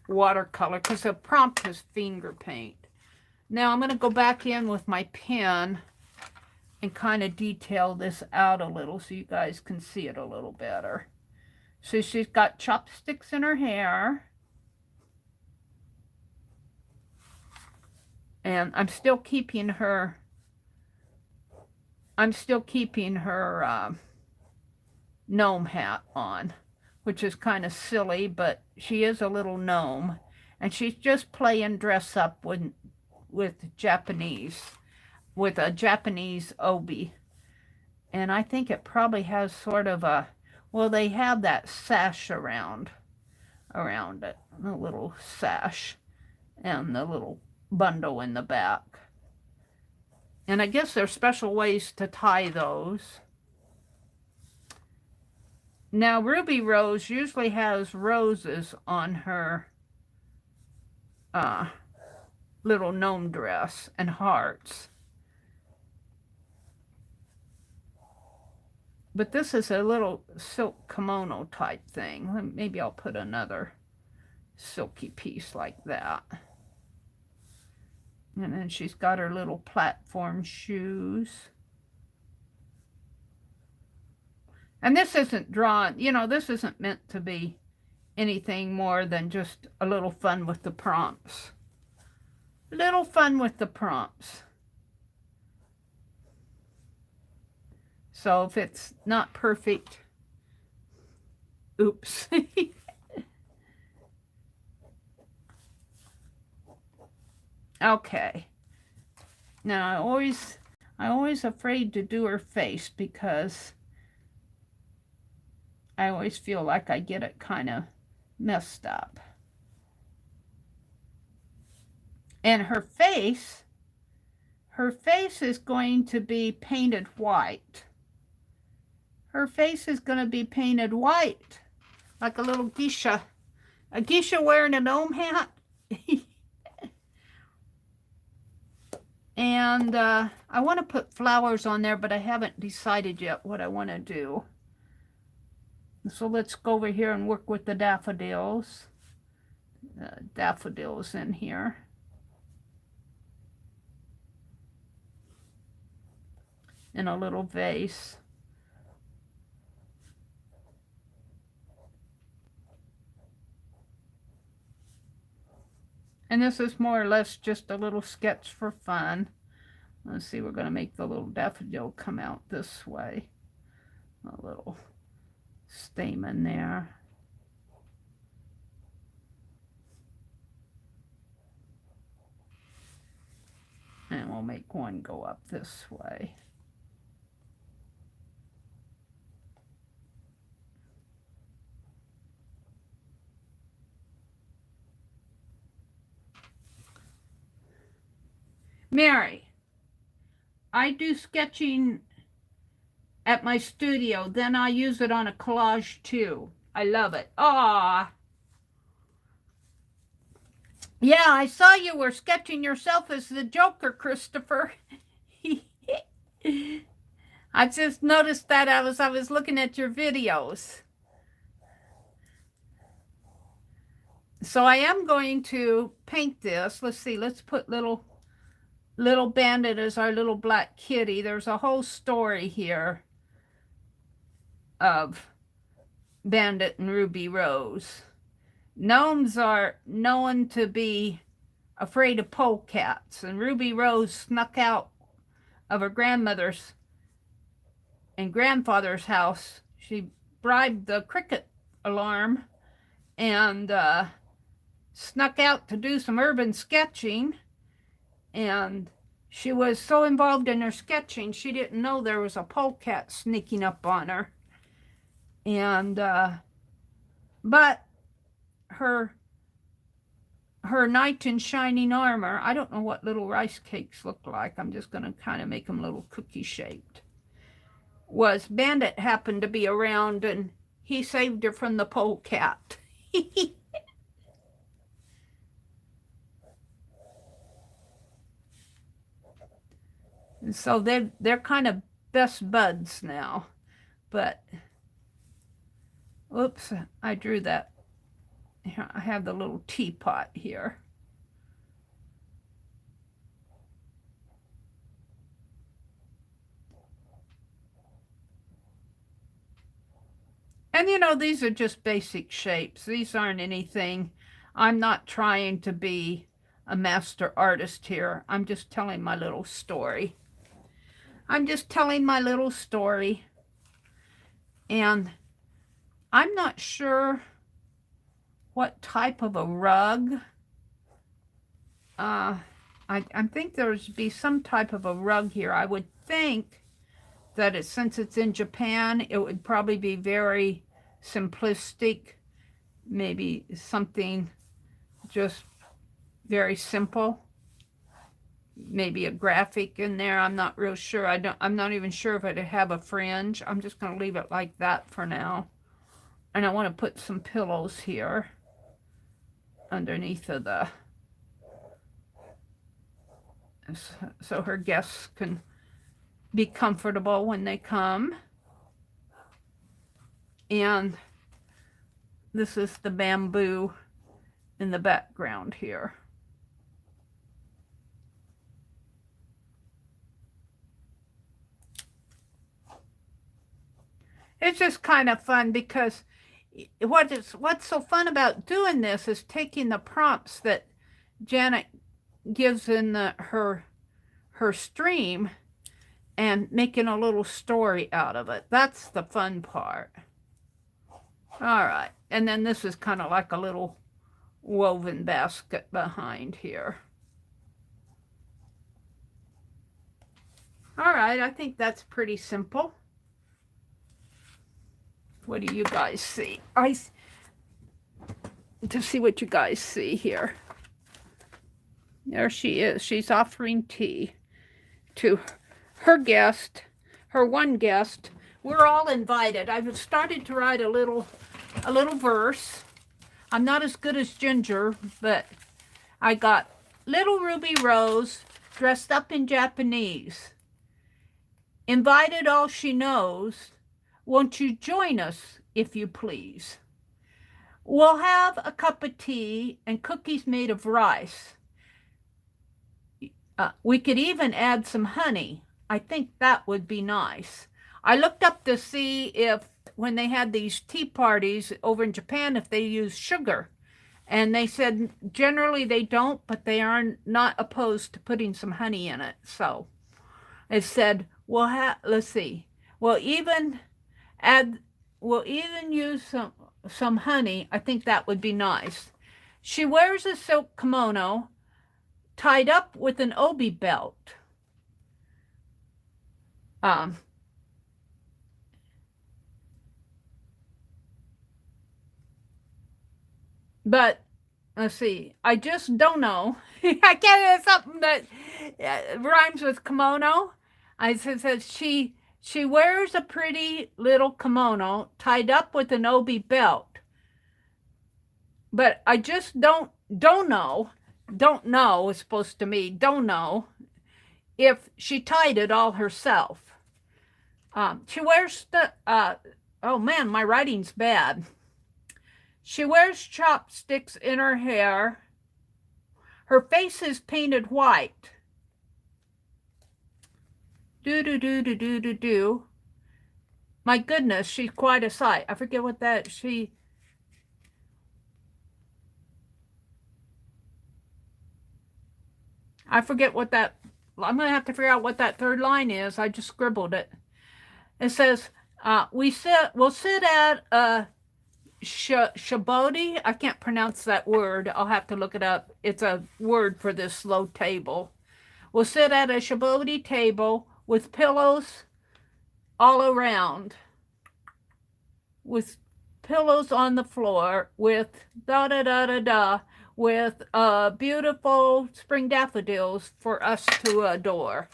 watercolor because the prompt is finger paint. Now I'm going to go back in with my pen and kind of detail this out a little so you guys can see it a little better. So she's got chopsticks in her hair. And I'm still keeping her gnome hat on, which is kind of silly, but she is a little gnome. And she's just playing dress up with a Japanese obi. And I think it probably has sort of a, well, they have that sash around it, the little sash and the little bundle in the back. And I guess there's special ways to tie those. Now, Ruby Rose usually has roses on her little gnome dress and hearts. But this is a little silk kimono type thing. Maybe I'll put another silky piece like that. And then she's got her little platform shoes. And this isn't drawn, you know, this isn't meant to be anything more than just a little fun with the prompts. Little fun with the prompts. So if it's not perfect, oops. Okay. Now I always afraid to do her face because I always feel like I get it kind of messed up. And her face is going to be painted white. Her face is going to be painted white, like a little geisha. A geisha wearing a gnome hat. And I want to put flowers on there, but I haven't decided yet what I want to do. So let's go over here and work with the daffodils. Daffodils in here. In a little vase. And this is more or less just a little sketch for fun. Let's see, we're going to make the little daffodil come out this way. A little stamen there. And we'll make one go up this way. Meri, I do sketching at my studio, then I use it on a collage too. I love it. Ah, yeah, I saw you were sketching yourself as the Joker, Christopher. I just noticed that I was looking at your videos. So I am going to paint this. Let's see, let's put little Bandit as our little black kitty. There's a whole story here of Bandit and Ruby Rose. Gnomes are known to be afraid of polecats, and Ruby Rose snuck out of her grandmother's and grandfather's house. She bribed the cricket alarm and snuck out to do some urban sketching. And she was so involved in her sketching, she didn't know there was a polecat sneaking up on her. And, but her knight in shining armor, I don't know what little rice cakes look like. I'm just going to kind of make them little cookie shaped. Was Bandit happened to be around, and he saved her from the polecat. And so they're kind of best buds now. But, oops, I drew that. Here, I have the little teapot here. And you know, these are just basic shapes. These aren't anything. I'm not trying to be a master artist here. I'm just telling my little story. I'm just telling my little story. And I'm not sure what type of a rug. I think there's be some type of a rug here. I would think that since it's in Japan, it would probably be very simplistic. Maybe something just very simple. Maybe a graphic in there. I'm not real sure. I'm not even sure if it'd have a fringe. I'm just going to leave it like that for now. And I want to put some pillows here underneath of the, so her guests can be comfortable when they come. And this is the bamboo in the background here. It's just kind of fun because what's so fun about doing this is taking the prompts that Janet gives in her stream and making a little story out of it. That's the fun part. All right, and then this is kind of like a little woven basket behind here. All right, I think that's pretty simple. What do you guys see? To see what you guys see here. There she is. She's offering tea to her guest, her one guest, we're all invited. I've started to write a little verse. I'm not as good as Ginger, but I got Little Ruby Rose dressed up in Japanese. Invited all she knows. Won't you join us, if you please? We'll have a cup of tea and cookies made of rice. We could even add some honey. I think that would be nice. I looked up to see if when they had these tea parties over in Japan, if they use sugar. And they said generally they don't, but they are not opposed to putting some honey in it. So it said, let's see, we'll even use some honey. I think that would be nice. She wears a silk kimono tied up with an obi belt. But let's see, I just don't know. I can't, something that rhymes with kimono. I said she wears a pretty little kimono tied up with an obi belt. But I just don't know. Don't know is supposed to mean don't know if she tied it all herself. She wears the, oh man, my writing's bad. She wears chopsticks in her hair. Her face is painted white. Do. My goodness, she's quite a sight. I forget what that, I forget what that, I'm going to have to figure out what that third line is. I just scribbled it. It says, we'll sit at a shabodi. I can't pronounce that word. I'll have to look it up. It's a word for this low table. We'll sit at a shabodi table with pillows all around. With pillows on the floor. With with beautiful spring daffodils for us to adore.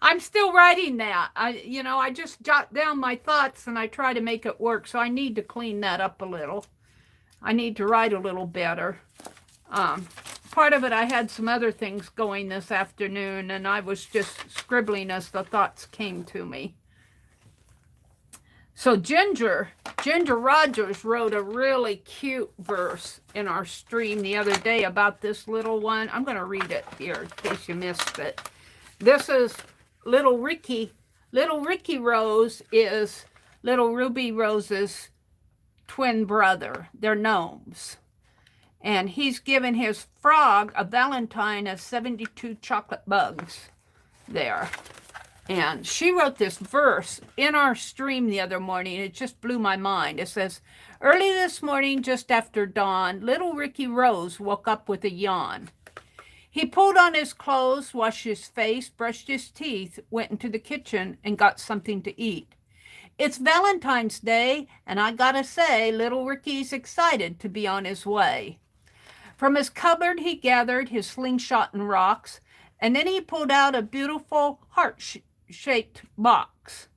I'm still writing that. I just jot down my thoughts and I try to make it work. So I need to clean that up a little. I need to write a little better. Part of it, I had some other things going this afternoon and I was just scribbling as the thoughts came to me. So Ginger Rogers wrote a really cute verse in our stream the other day about this little one. I'm going to read it here in case you missed it. This is Little Ricky. Little Ricky Rose is Little Ruby Rose's twin brother. They're gnomes. And he's given his frog a valentine of 72 chocolate bugs there. And she wrote this verse in our stream the other morning. It just blew my mind. It says, early this morning, just after dawn, little Ricky Rose woke up with a yawn. He pulled on his clothes, washed his face, brushed his teeth, went into the kitchen and got something to eat. It's Valentine's Day, and I gotta say, little Ricky's excited to be on his way. From his cupboard, he gathered his slingshot and rocks, and then he pulled out a beautiful heart-shaped box.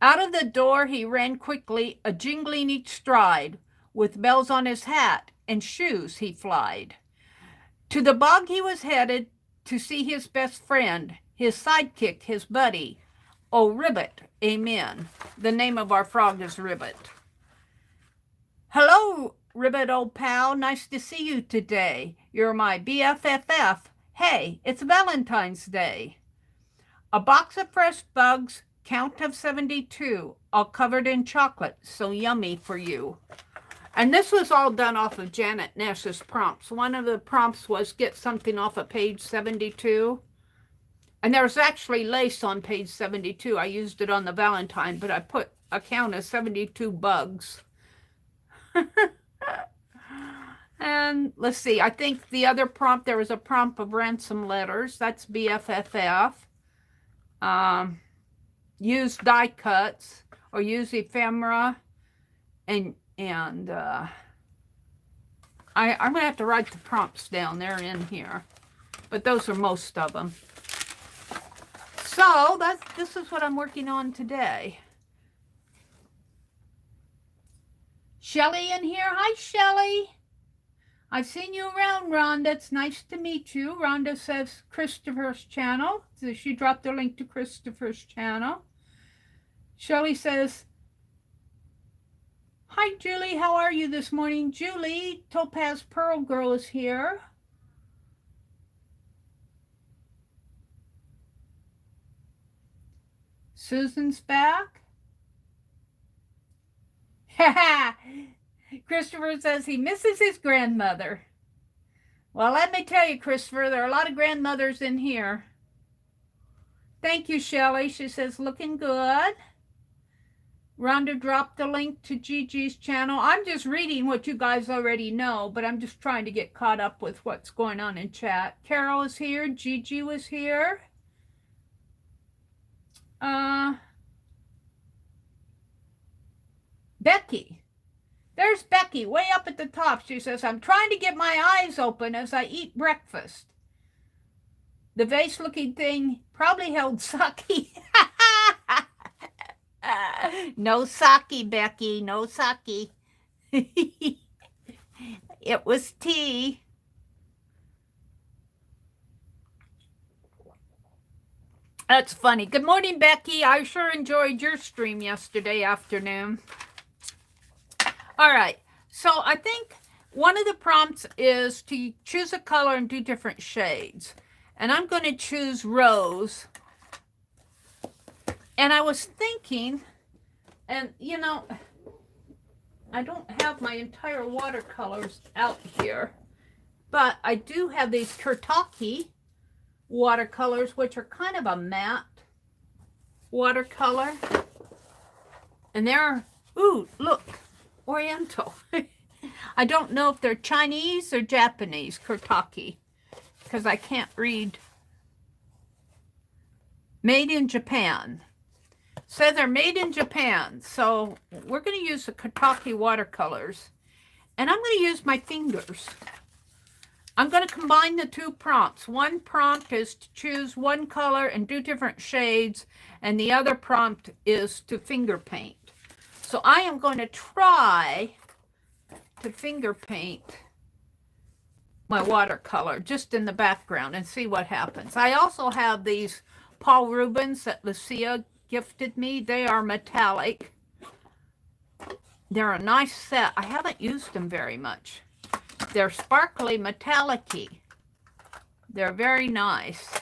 Out of the door, he ran quickly, a jingling each stride. With bells on his hat and shoes, he flied. To the bog he was headed to see his best friend, his sidekick, his buddy. Oh, Ribbit, amen. The name of our frog is Ribbit. Hello, Ribbit, old pal. Nice to see you today. You're my BFFF. Hey, it's Valentine's Day. A box of fresh bugs, count of 72, all covered in chocolate, so yummy for you. And this was all done off of Janet Nash's prompts. One of the prompts was get something off of page 72. And there's actually lace on page 72. I used it on the Valentine, but I put a count of 72 bugs. And let's see, I think the other prompt, there was a prompt of ransom letters. That's BFFF. Use die cuts or use ephemera. And I'm going to have to write the prompts down. They're in here. But those are most of them. So this is what I'm working on today. Shelly in here. Hi, Shelly. I've seen you around, Rhonda. It's nice to meet you. Rhonda says Christopher's channel. So she dropped the link to Christopher's channel. Shelly says, hi, Julie. How are you this morning? Julie, Topaz Pearl Girl is here. Susan's back. Christopher says he misses his grandmother. Well, let me tell you, Christopher, there are a lot of grandmothers in here. Thank you, Shelly. She says, looking good. Rhonda dropped the link to Gigi's channel. I'm just reading what you guys already know, but I'm just trying to get caught up with what's going on in chat. Carol is here. Gigi was here. Becky. There's Becky way up at the top. She says, I'm trying to get my eyes open as I eat breakfast. The vase-looking thing probably held sake. No sake, Becky. No sake. It was tea. That's funny. Good morning, Becky. I sure enjoyed your stream yesterday afternoon. All right. So I think one of the prompts is to choose a color and do different shades. And I'm going to choose rose. And I was thinking, and you know, I don't have my entire watercolors out here, but I do have these Kurtaki watercolors, which are kind of a matte watercolor. And they're, ooh, look, Oriental. I don't know if they're Chinese or Japanese Kurtaki, because I can't read. Made in Japan. So they're made in Japan. So we're going to use the Kurtaki watercolors. And I'm going to use my fingers. I'm going to combine the two prompts. One prompt is to choose one color and do different shades. And the other prompt is to finger paint. So I am going to try to finger paint my watercolor just in the background and see what happens. I also have these Paul Rubens that Lucia gifted me. They are metallic. They're a nice set. I haven't used them very much. They're sparkly metallic-y. They're very nice.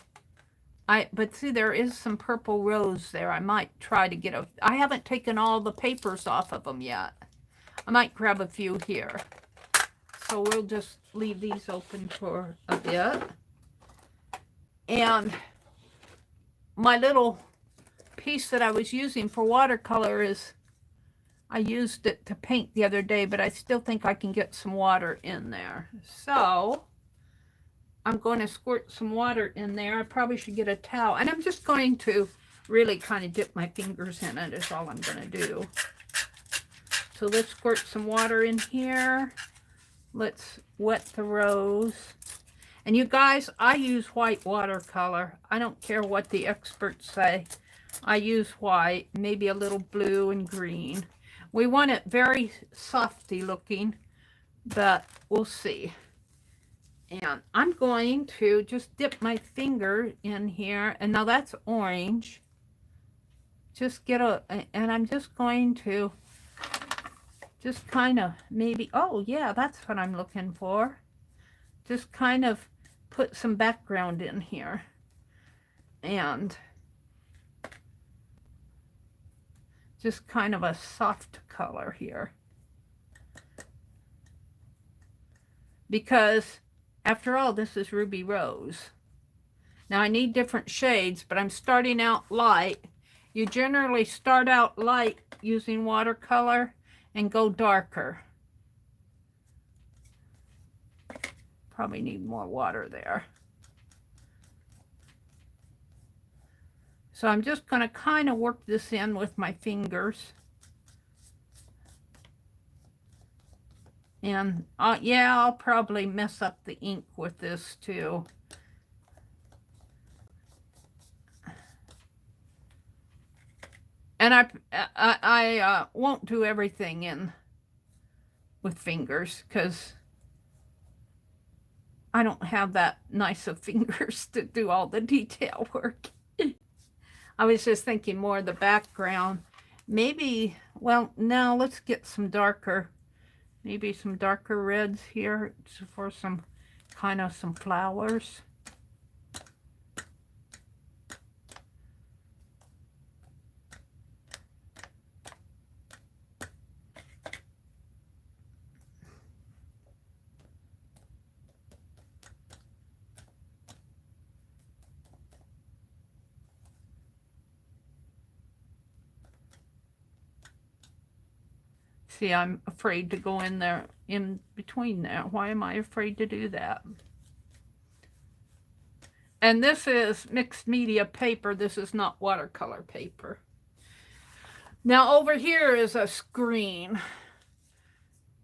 But see, there is some purple rose there. I might try to get a... I haven't taken all the papers off of them yet. I might grab a few here. So we'll just leave these open for a bit. And my little piece that I was using for watercolor is, I used it to paint the other day, but I still think I can get some water in there. So I'm going to squirt some water in there. I probably should get a towel. And I'm just going to really kind of dip my fingers in it is all I'm going to do. So let's squirt some water in here. Let's wet the rose. And you guys, I use white watercolor. I don't care what the experts say. I use white, maybe a little blue and green. We want it very softy looking, but we'll see. And I'm going to just dip my finger in here. And now that's orange. Just get a, and I'm just going to just kind of maybe, oh yeah, that's what I'm looking for. Just kind of put some background in here. And just kind of a soft color here. Because after all, this is Ruby Rose. Now I need different shades, but I'm starting out light. You generally start out light using watercolor and go darker. Probably need more water there. So I'm just going to kind of work this in with my fingers. And yeah, I'll probably mess up the ink with this too. And I won't do everything in with fingers because I don't have that nice of fingers to do all the detail work. I was just thinking more of the background. Maybe, well, now let's get some darker, maybe some darker reds here for some kind of some flowers. See, I'm afraid to go in there, in between there. Why am I afraid to do that? And this is mixed media paper. This is not watercolor paper. Now over here is a screen.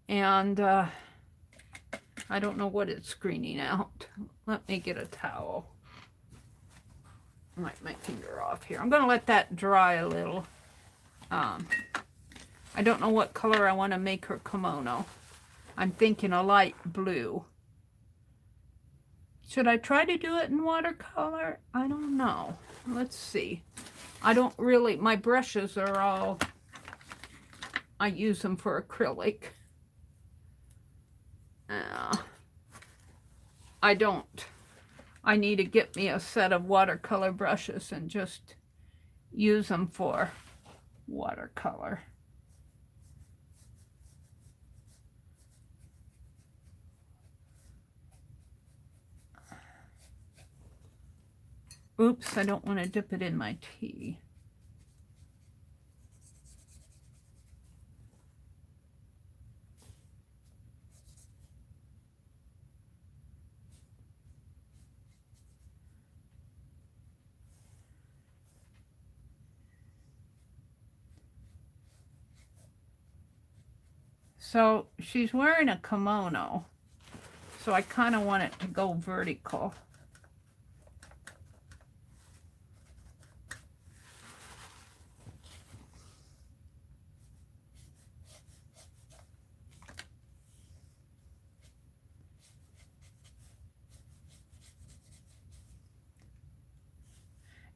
And I don't know what it's screening out. Let me get a towel. Wipe my finger off here. I'm going to let that dry a little. I don't know what color I want to make her kimono. I'm thinking a light blue. Should I try to do it in watercolor? I don't know. Let's see. I don't really, my brushes are all, I use them for acrylic. I don't. I need to get me a set of watercolor brushes and just use them for watercolor. Oops, I don't want to dip it in my tea. So she's wearing a kimono, so I kind of want it to go vertical.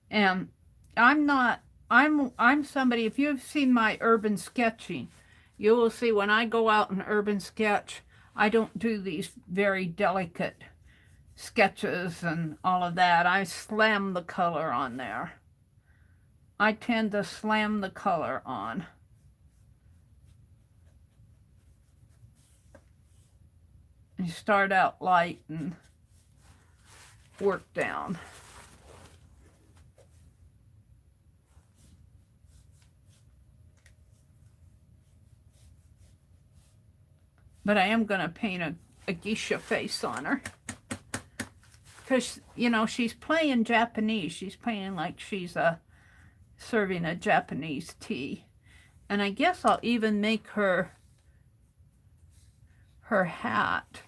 And I'm somebody, if you've seen my urban sketching, you will see when I go out and urban sketch, I don't do these very delicate sketches and all of that. I slam the color on there. I tend to slam the color on. You start out light and work down. But I am going to paint a geisha face on her. Because, you know, she's playing Japanese. She's playing like she's serving a Japanese tea. And I guess I'll even make her hat.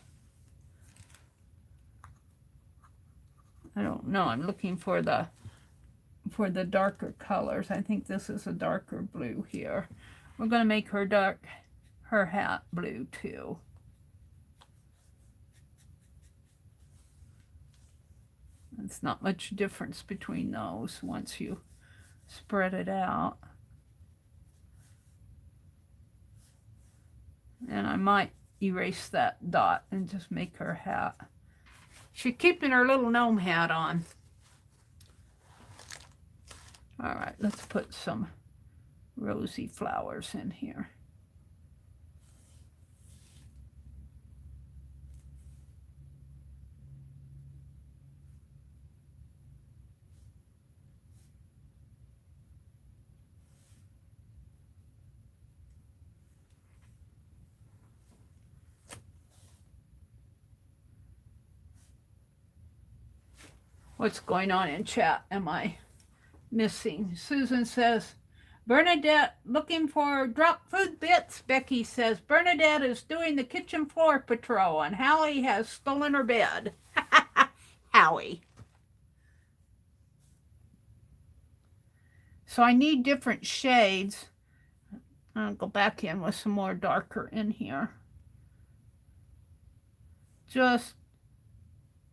I don't know. I'm looking for the darker colors. I think this is a darker blue here. We're going to make her hat blue too. It's not much difference between those once you spread it out. And I might erase that dot and just make her hat. She's keeping her little gnome hat on. All right, let's put some rosy flowers in here. What's going on in chat? Am I missing? Susan says, Bernadette looking for drop food bits. Becky says, Bernadette is doing the kitchen floor patrol and Hallie has stolen her bed. Howie. So I need different shades. I'll go back in with some more darker in here. Just,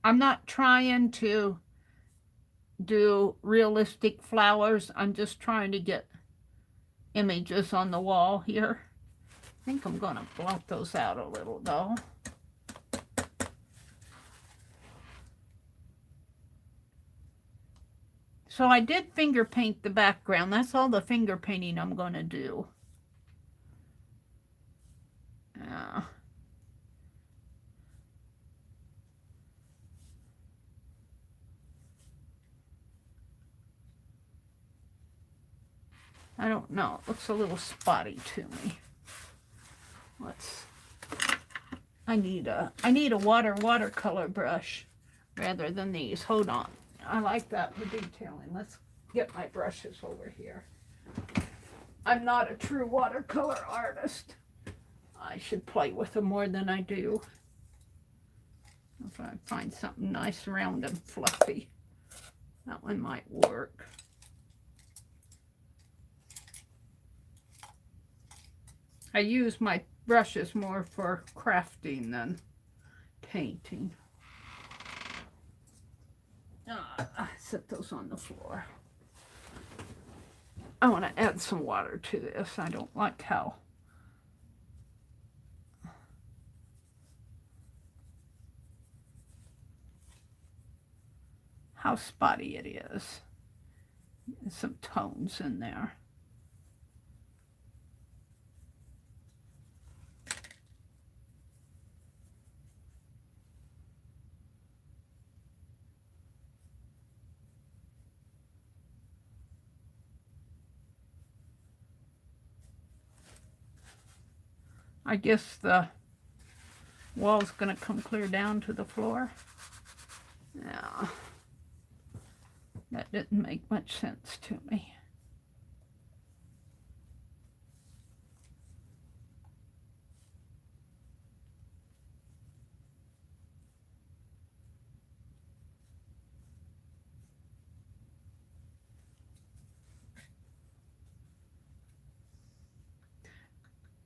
I'm not trying to do realistic flowers. I'm just trying to get images on the wall here. I think I'm going to blot those out a little though. So I did finger paint the background. That's all the finger painting I'm going to do. I don't know. It looks a little spotty to me. I need a watercolor brush rather than these. Hold on. I like that for detailing. Let's get my brushes over here. I'm not a true watercolor artist. I should play with them more than I do. If I find something nice, round and fluffy, that one might work. I use my brushes more for crafting than painting. I set those on the floor. I want to add some water to this. I don't like how spotty it is. There's some tones in there. I guess the wall's going to come clear down to the floor. Yeah, that didn't make much sense to me.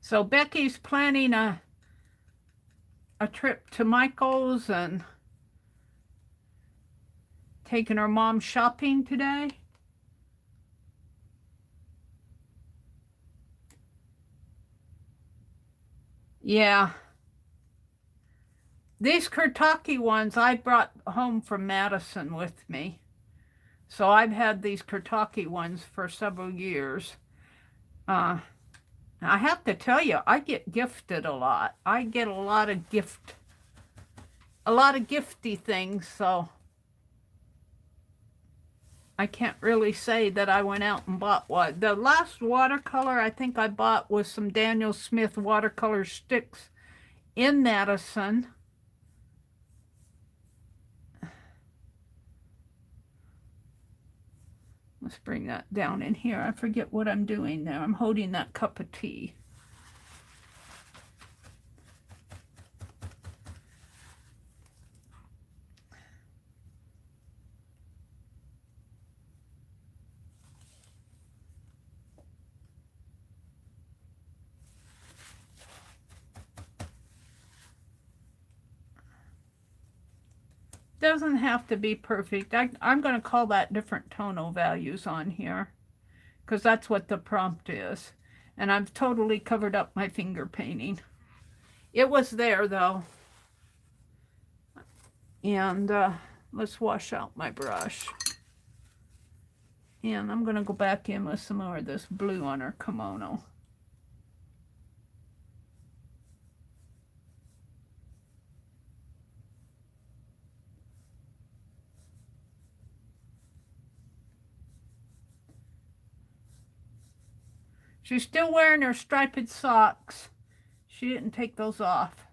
So Becky's planning a trip to Michael's and taking her mom shopping today. Yeah. These Kurtaki ones I brought home from Madison with me. So I've had these Kurtaki ones for several years. I have to tell you, I get gifted a lot. I get a lot of gifty things, so I can't really say that I went out and bought one. The last watercolor I think I bought was some Daniel Smith watercolor sticks in Madison. Let's bring that down in here. I forget what I'm doing there. I'm holding that cup of tea. Doesn't have to be perfect. I'm going to call that different tonal values on here because that's what the prompt is. And I've totally covered up my finger painting. It was there though. And let's wash out my brush. And I'm going to go back in with some more of this blue on her kimono. She's still wearing her striped socks. She didn't take those off.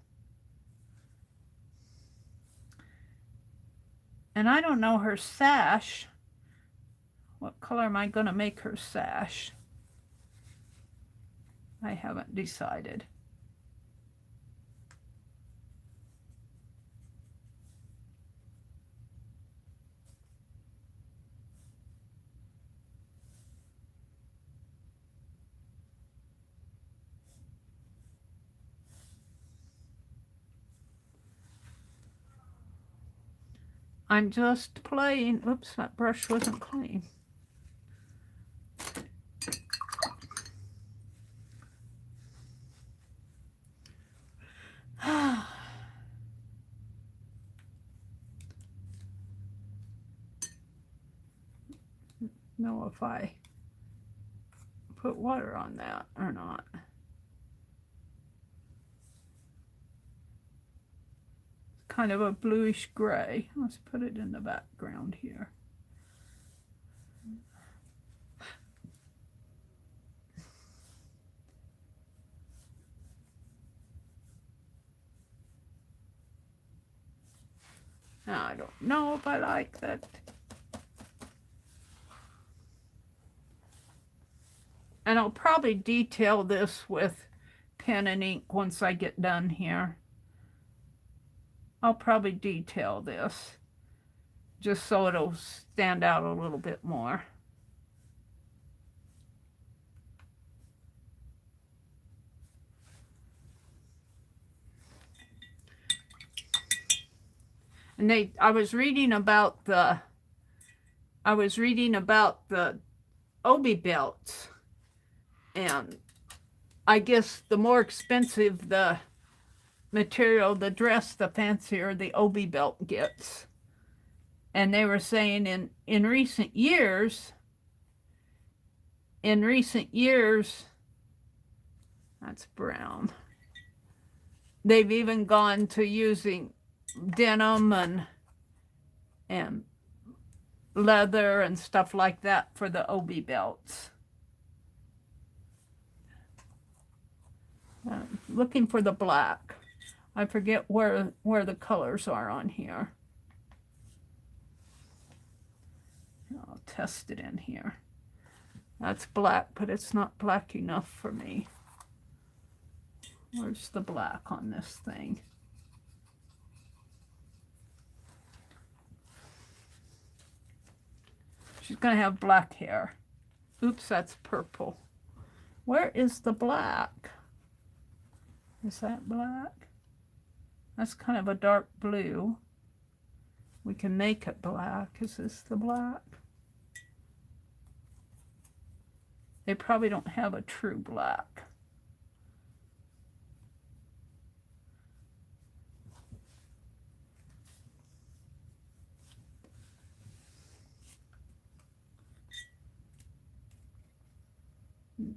And I don't know her sash. What color am I going to make her sash? I haven't decided. I'm just playing. Oops, that brush wasn't clean. Know if I put water on that or not. Kind of a bluish gray. Let's put it in the background here. Now, I don't know if I like that. And I'll probably detail this with pen and ink once I get done here. I'll probably detail this just so it'll stand out a little bit more. And I was reading about the obi belts, and I guess the more expensive the material, the dress, the fancier the obi belt gets. And they were saying in recent years, that's brown. They've even gone to using denim and leather and stuff like that for the obi belts. Looking for the black. I forget where the colors are on here. I'll test it in here. That's black, but it's not black enough for me. Where's the black on this thing? She's going to have black hair. Oops, that's purple. Where is the black? Is that black? That's kind of a dark blue. We can make it black. Is this the black? They probably don't have a true black.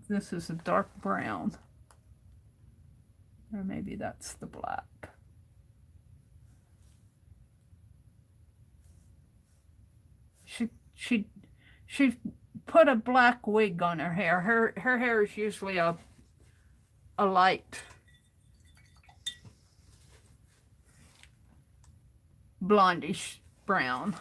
This is a dark brown. Or maybe that's the black. She put a black wig on her hair. Her hair is usually a light blondish brown.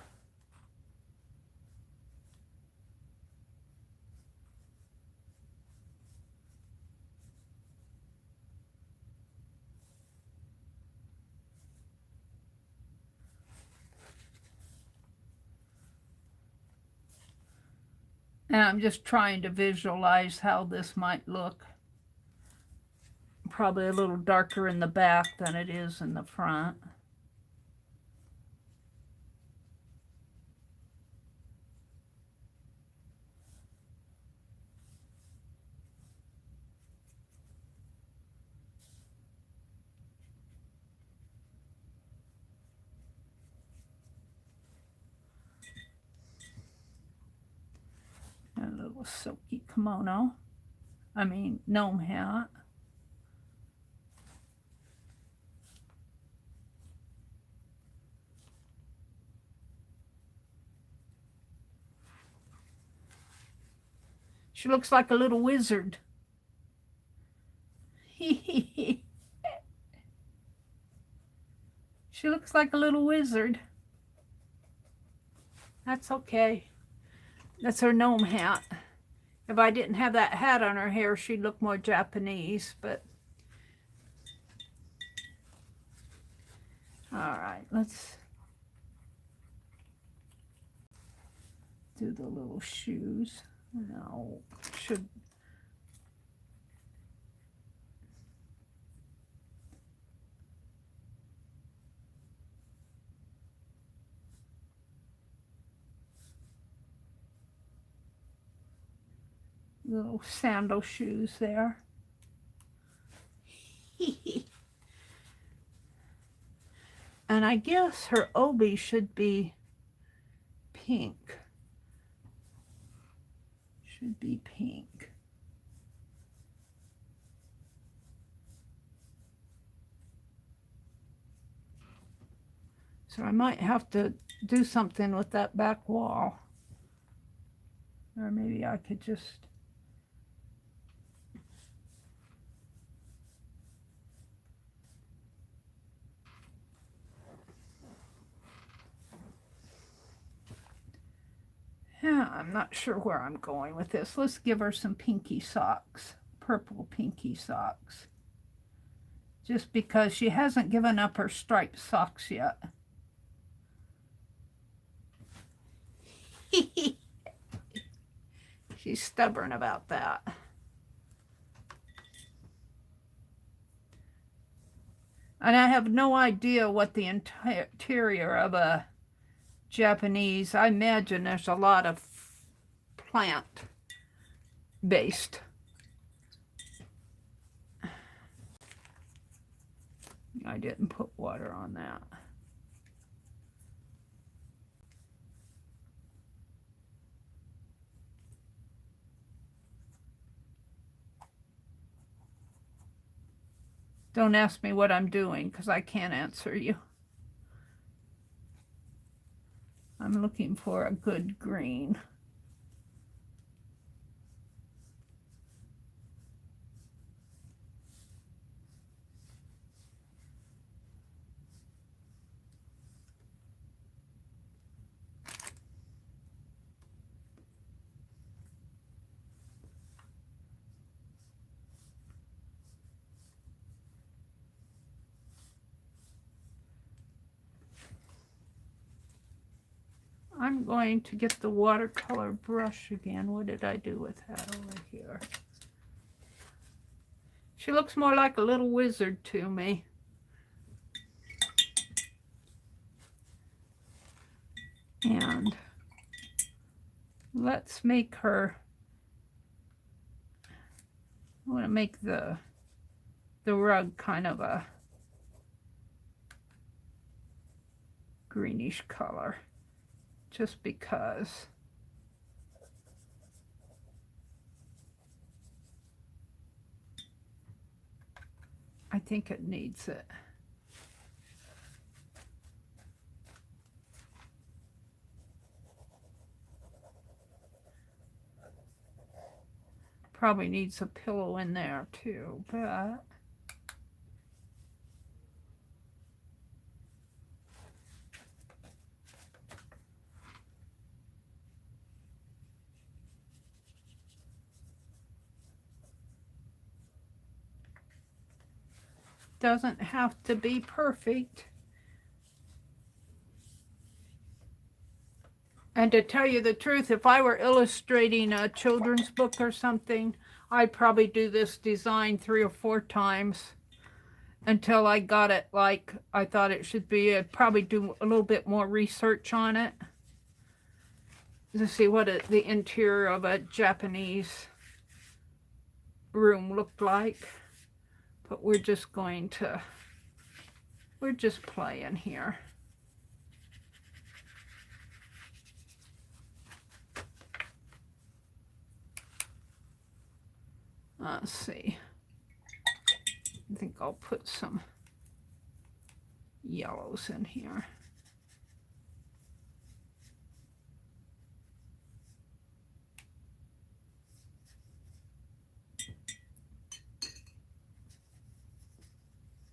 And I'm just trying to visualize how this might look. Probably a little darker in the back than it is in the front. And a little silky kimono. I mean, gnome hat. She looks like a little wizard. She looks like a little wizard. That's okay. That's her gnome hat. If I didn't have that hat on her hair, she'd look more Japanese, but... All right, let's do the little shoes. No, should... little sandal shoes there. And I guess her obi should be pink. Should be pink. So I might have to do something with that back wall. Or maybe I could just... Yeah, I'm not sure where I'm going with this. Let's give her some pinky socks. Purple pinky socks. Just because she hasn't given up her striped socks yet. She's stubborn about that. And I have no idea what the interior of a Japanese, I imagine there's a lot of plant-based. I didn't put water on that. Don't ask me what I'm doing because I can't answer you. I'm looking for a good green. I'm going to get the watercolor brush again. What did I do with that over here? She looks more like a little wizard to me. And let's make her, I want to make the rug kind of a greenish color. Just because I think it needs it. Probably needs a pillow in there too, but doesn't have to be perfect. And to tell you the truth, if I were illustrating a children's book or something, I'd probably do this design 3 or 4 times until I got it like I thought it should be. I'd probably do a little bit more research on it to see what the interior of a Japanese room looked like. But we're just playing here. Let's see. I think I'll put some yellows in here.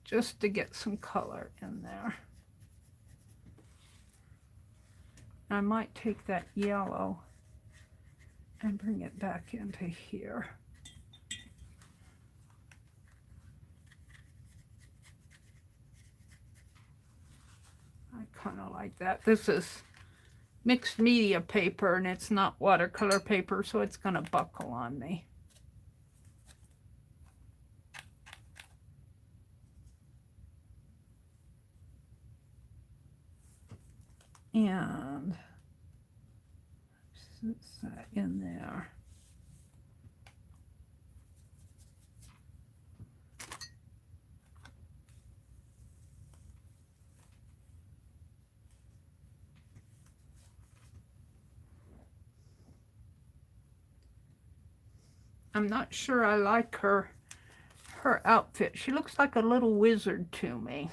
Just to get some color in there. I might take that yellow and bring it back into here. I kind of like that. This is mixed media paper and it's not watercolor paper, so it's going to buckle on me. And put that in there. I'm not sure I like her outfit. She looks like a little wizard to me.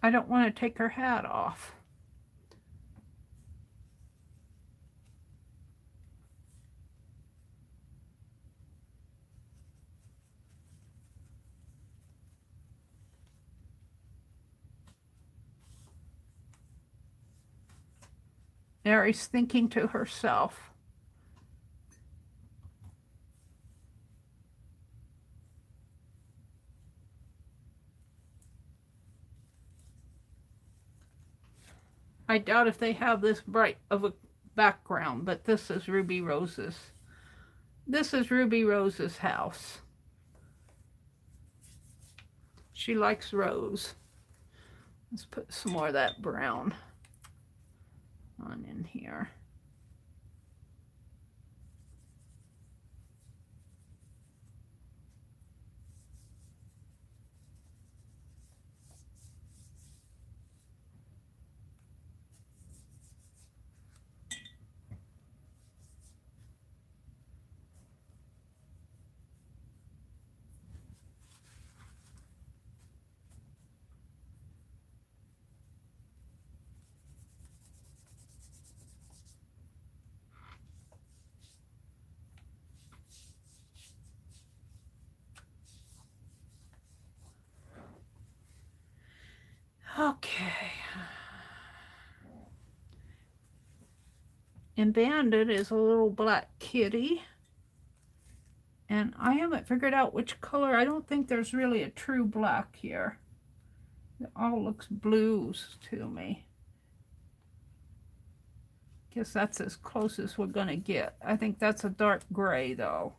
I don't want to take her hat off. Meri's thinking to herself. I doubt if they have this bright of a background, but this is Ruby Rose's. This is Ruby Rose's house. She likes rose. Let's put some more of that brown on in here. Okay. And Bandit is a little black kitty. And I haven't figured out which color. I don't think there's really a true black here. It all looks blues to me. Guess that's as close as we're gonna get. I think that's a dark gray though.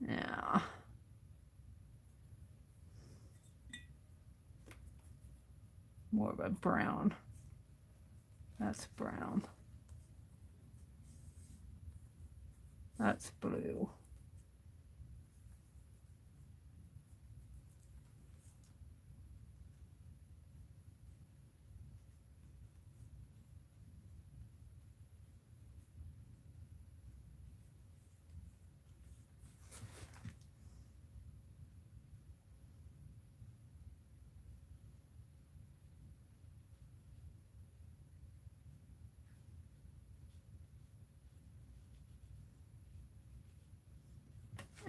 Yeah. More of a brown. That's brown. That's blue.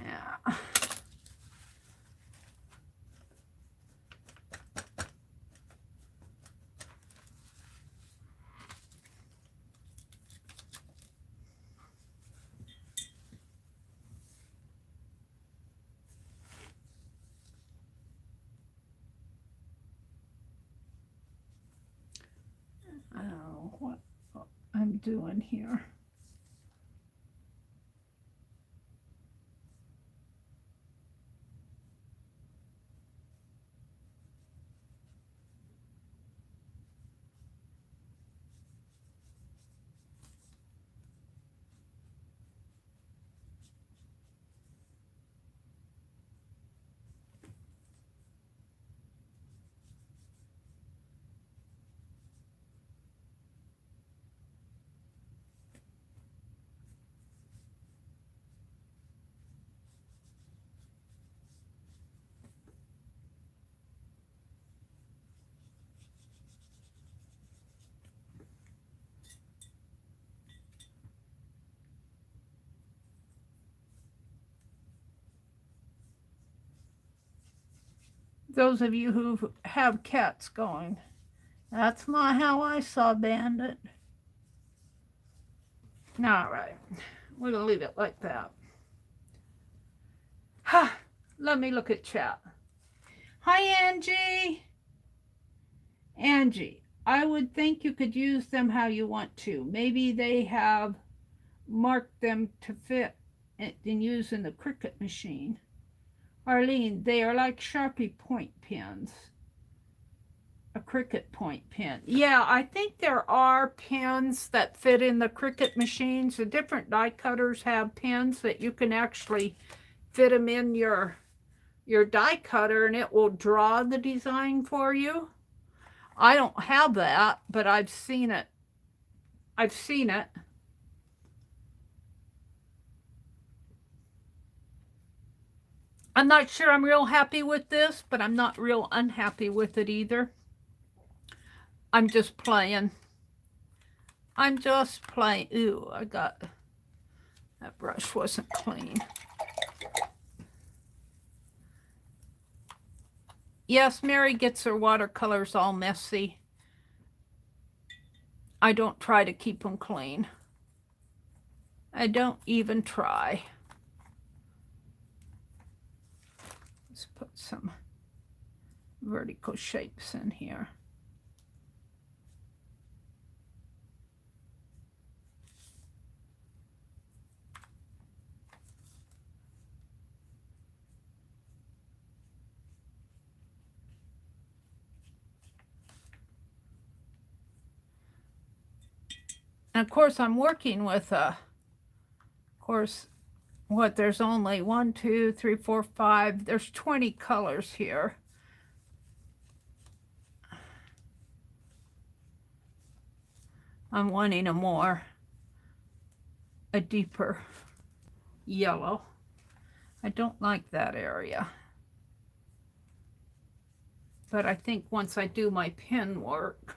Yeah. I don't know what I'm doing here. Those of you who have cats going, that's not how I saw Bandit. All right, we're gonna leave it like that. Ha! Let me look at chat. Hi, Angie. Angie, I would think you could use them how you want to. Maybe they have marked them to fit and use in the Cricut machine. Arlene, they are like Sharpie point pens. A Cricut point pen. Yeah, I think there are pens that fit in the Cricut machines. The different die cutters have pens that you can actually fit them in your die cutter and it will draw the design for you. I don't have that, but I've seen it. I've seen it. I'm not sure I'm real happy with this, but I'm not real unhappy with it either. I'm just playing. I'm just playing. Ooh, I got, that brush wasn't clean. Yes, Meri gets her watercolors all messy. I don't try to keep them clean. I don't even try. Let's put some vertical shapes in here. And of course, I'm working with there's only 1, 2, 3, 4, 5. There's 20 colors here. I'm wanting a deeper yellow. I don't like that area. But I think once I do my pen work,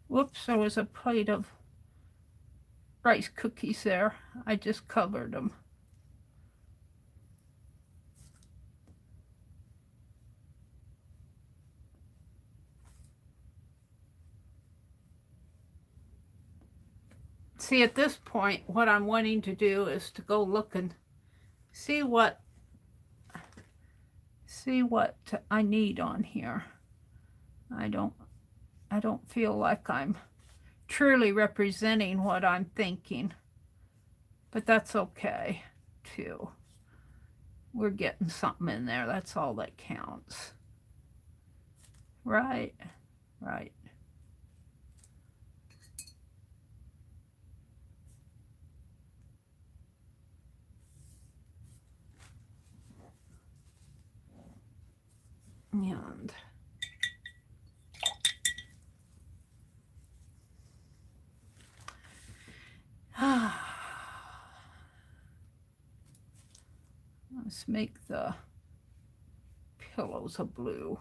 whoops, there was a plate of rice cookies there. I just covered them. See, at this point, what I'm wanting to do is to go look and see what I need on here. I don't feel like I'm truly representing what I'm thinking, but that's okay too. We're getting something in there. That's all that counts. Right. And let's make the pillows a blue.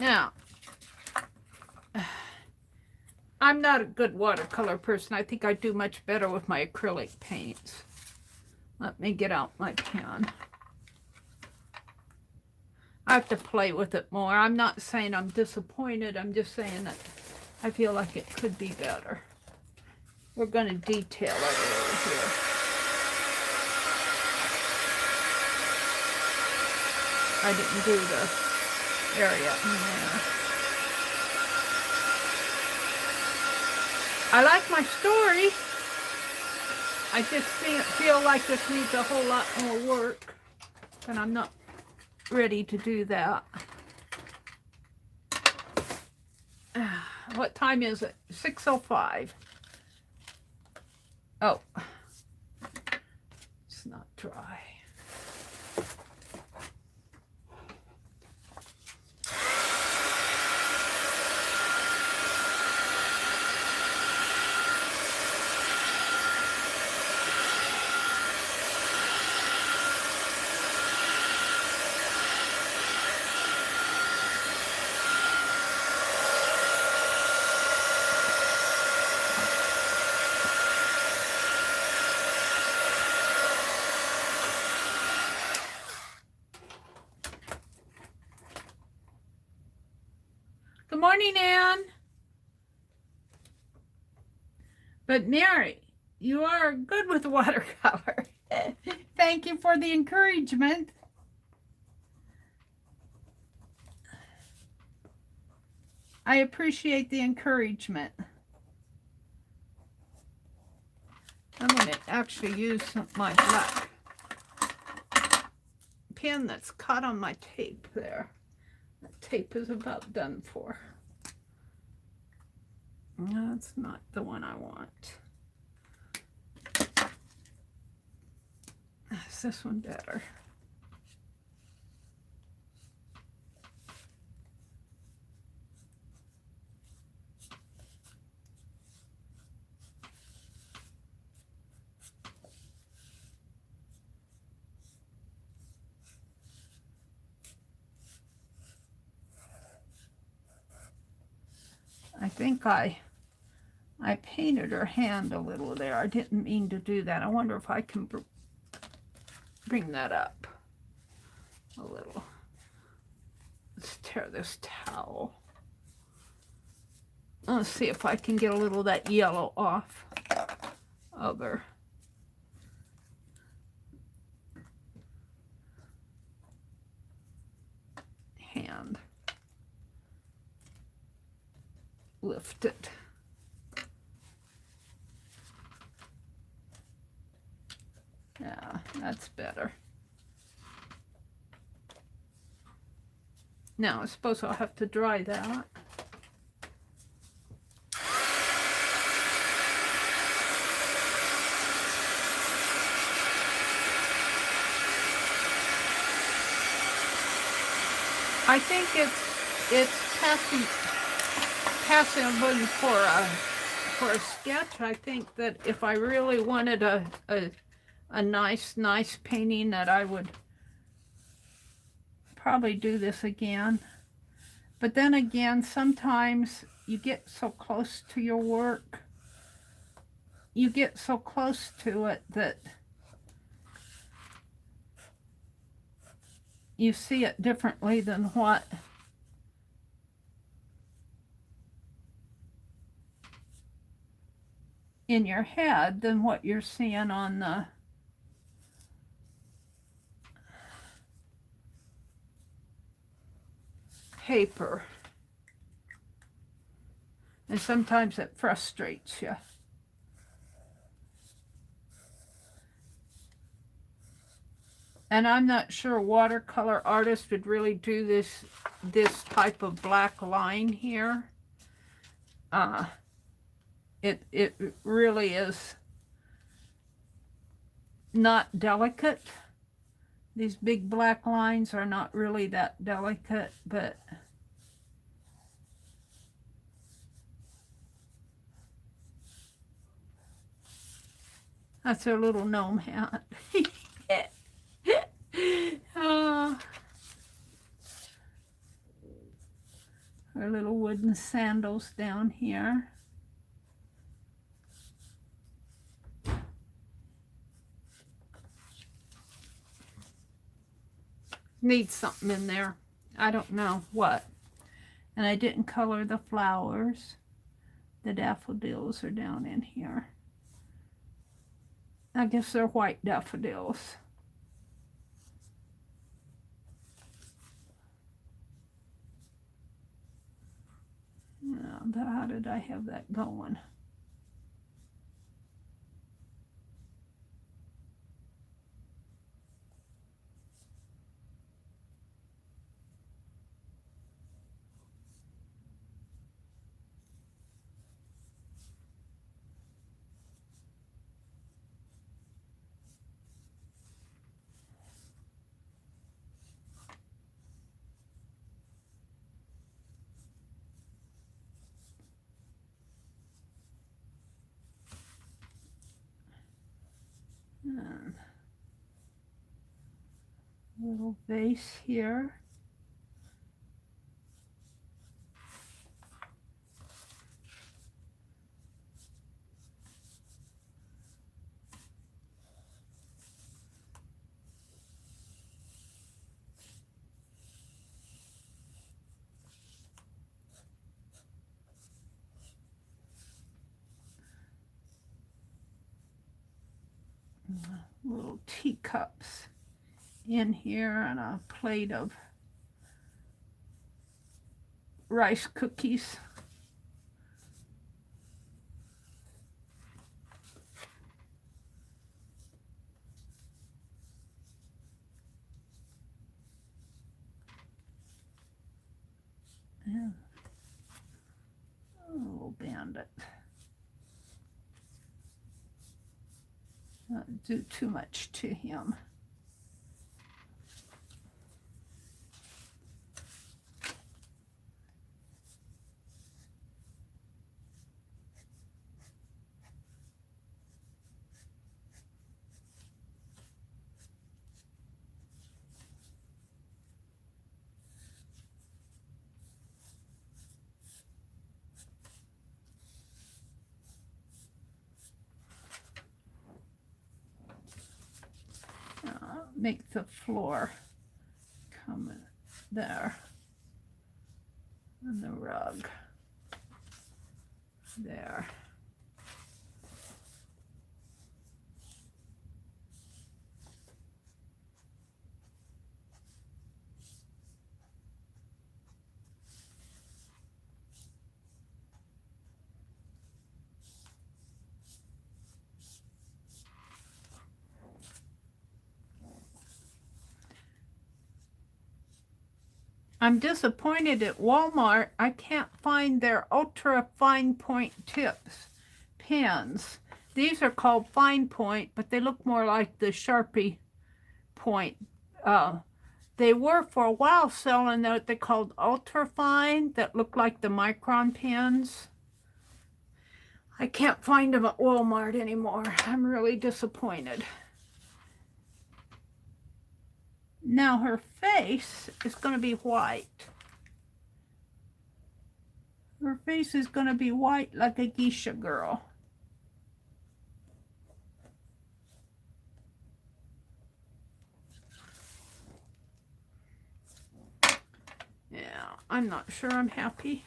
Now, I'm not a good watercolor person. I think I do much better with my acrylic paints. Let me get out my pen. I have to play with it more. I'm not saying I'm disappointed. I'm just saying that I feel like it could be better. We're going to detail it over here. I didn't do the area in there. I like my story. I just feel like this needs a whole lot more work, and I'm not ready to do that. What time is it? 6:05. Oh, it's not dry. Good morning, Ann. But Meri, you are good with watercolor. Thank you for the encouragement. I appreciate the encouragement. I'm going to actually use my black pen that's caught on my tape there. That tape is about done for. No, that's not the one I want. Is this one better? I think I painted her hand a little there. I didn't mean to do that. I wonder if I can bring that up a little. Let's tear this towel. Let's see if I can get a little of that yellow off of her. Hand. Lift it. Yeah, that's better. Now, I suppose I'll have to dry that. I think it's passable for a sketch. I think that if I really wanted a nice painting, that I would probably do this again. But then again, sometimes you get so close to your work, you get so close to it that you see it differently than what in your head than what you're seeing on the paper. And sometimes it frustrates you. And I'm not sure watercolor artists would really do this type of black line here. It really is not delicate. These big black lines are not really that delicate, but that's her little gnome hat. wooden sandals down here. Needs something in there. I don't know what. And I didn't color the flowers. The daffodils are down in here. I guess they're white daffodils. Now, how did I have that going? Little vase here. Little teacups in here and a plate of rice cookies. Yeah. Oh, bandit. Not do too much to him. Make the floor come there, and the rug there. I'm disappointed at Walmart. I can't find their ultra fine point tips pens. These are called fine point, but they look more like the Sharpie point. They were for a while selling what they called ultra fine that look like the micron pens. I can't find them at Walmart anymore. I'm really disappointed. Now her face is going to be white. Her face is going to be white like a geisha girl. Yeah, I'm not sure I'm happy.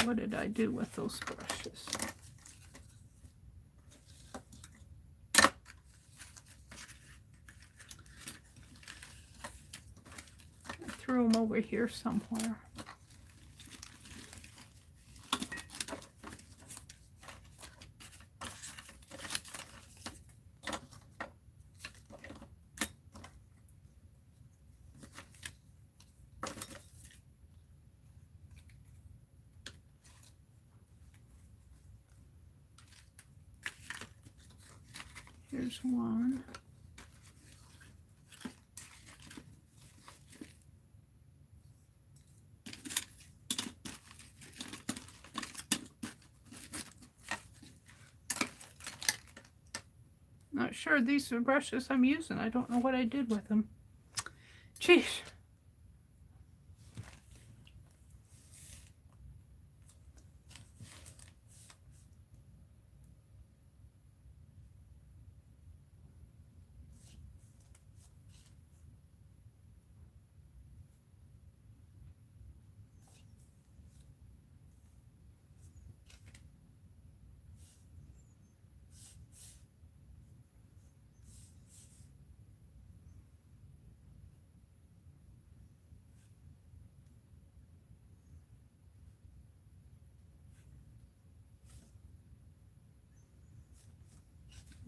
What did I do with those brushes? I threw them over here somewhere. Here's one. Not sure sure these are brushes I'm using. I don't know what I did with them. Jeez.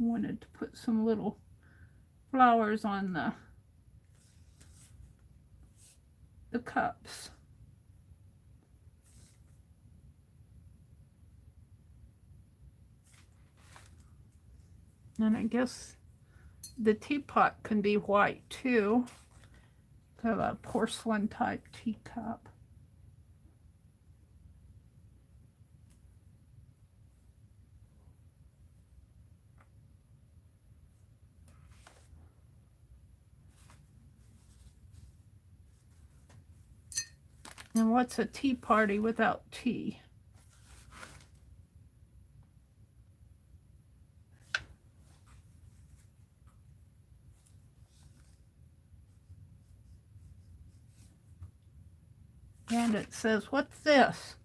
Wanted to put some little flowers on the cups. And I guess the teapot can be white too. Got a porcelain type teacup. And what's a tea party without tea? And it says, what's this?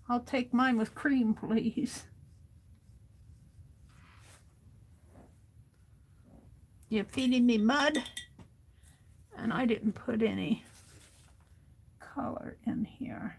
I'll take mine with cream, please. You're feeding me mud? And I didn't put any color in here.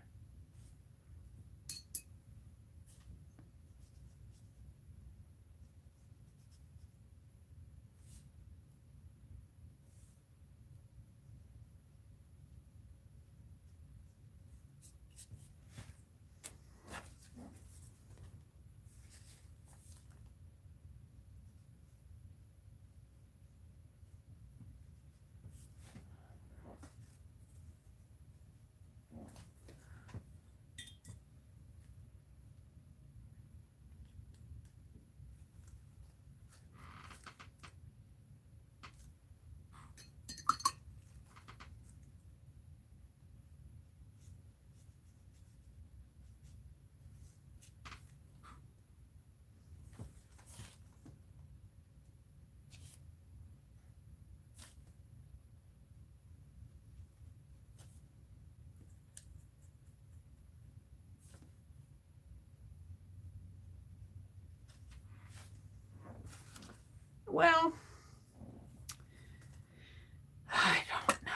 Well, I don't know.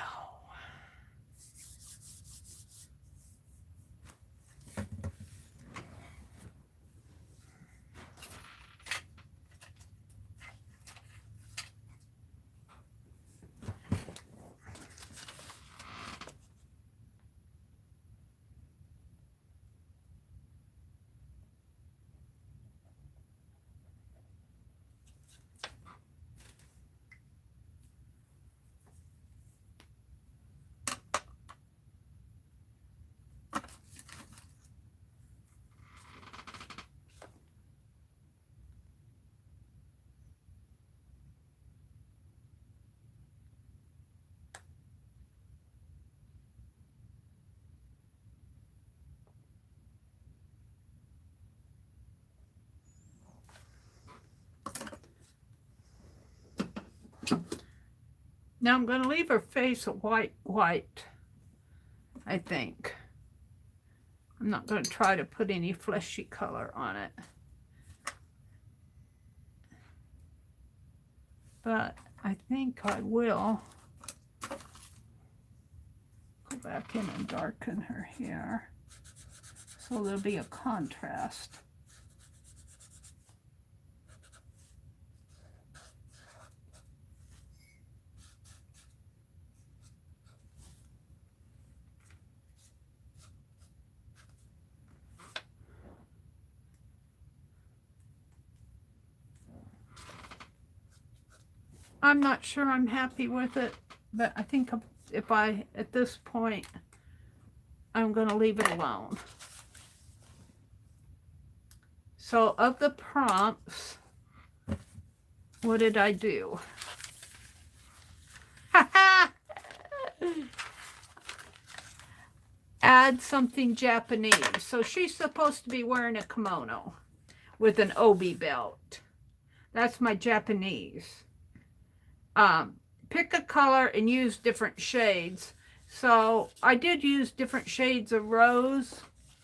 Now I'm going to leave her face a white, I think. I'm not going to try to put any fleshy color on it. But I think I will go back in and darken her hair so there'll be a contrast. I'm not sure I'm happy with it, but I think if at this point, I'm going to leave it alone. So of the prompts, What did I do? Add something Japanese. So she's supposed to be wearing a kimono with an obi belt. That's my Japanese. Pick a color and use different shades. So I did use different shades of rose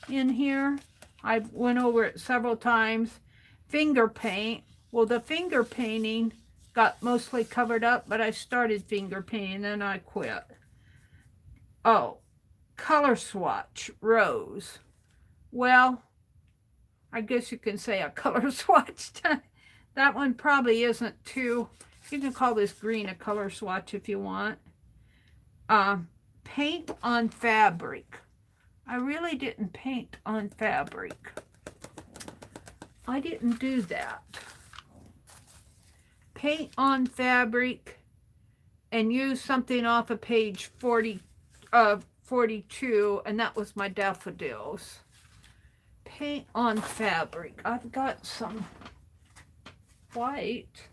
in here. I went over it several times. Finger paint. Well, the finger painting got mostly covered up, but I started finger painting, then I quit. Oh, color swatch, rose. Well, I guess you can say a color swatch. That one probably isn't too, you can call this green a color swatch if you want. Paint on fabric. I really didn't paint on fabric. I didn't do that. Paint on fabric and use something off of page 42, and that was my daffodils. Paint on fabric. I've got some white.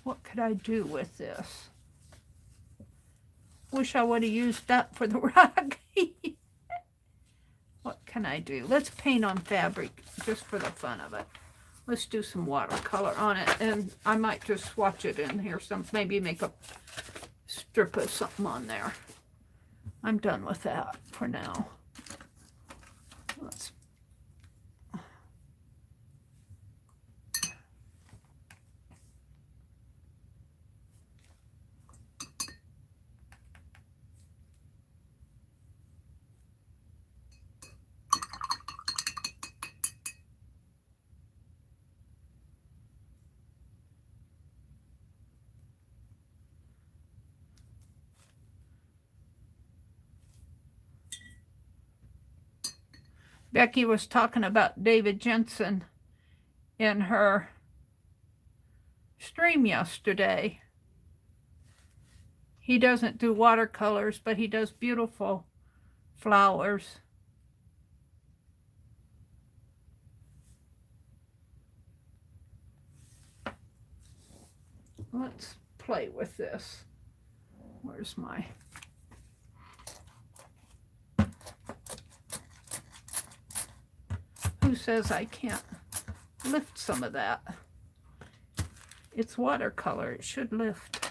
What could I do with this? Wish I would have used that for the rug. What can I do? Let's paint on fabric just for the fun of it. Let's do some watercolor on it, and I might just swatch it in here. Maybe make a strip of something on there. I'm done with that for now. Let's Becky was talking about David Jensen in her stream yesterday. He doesn't do watercolors, but he does beautiful flowers. Let's play with this. Where's my... Who says I can't lift some of that? It's watercolor. It should lift.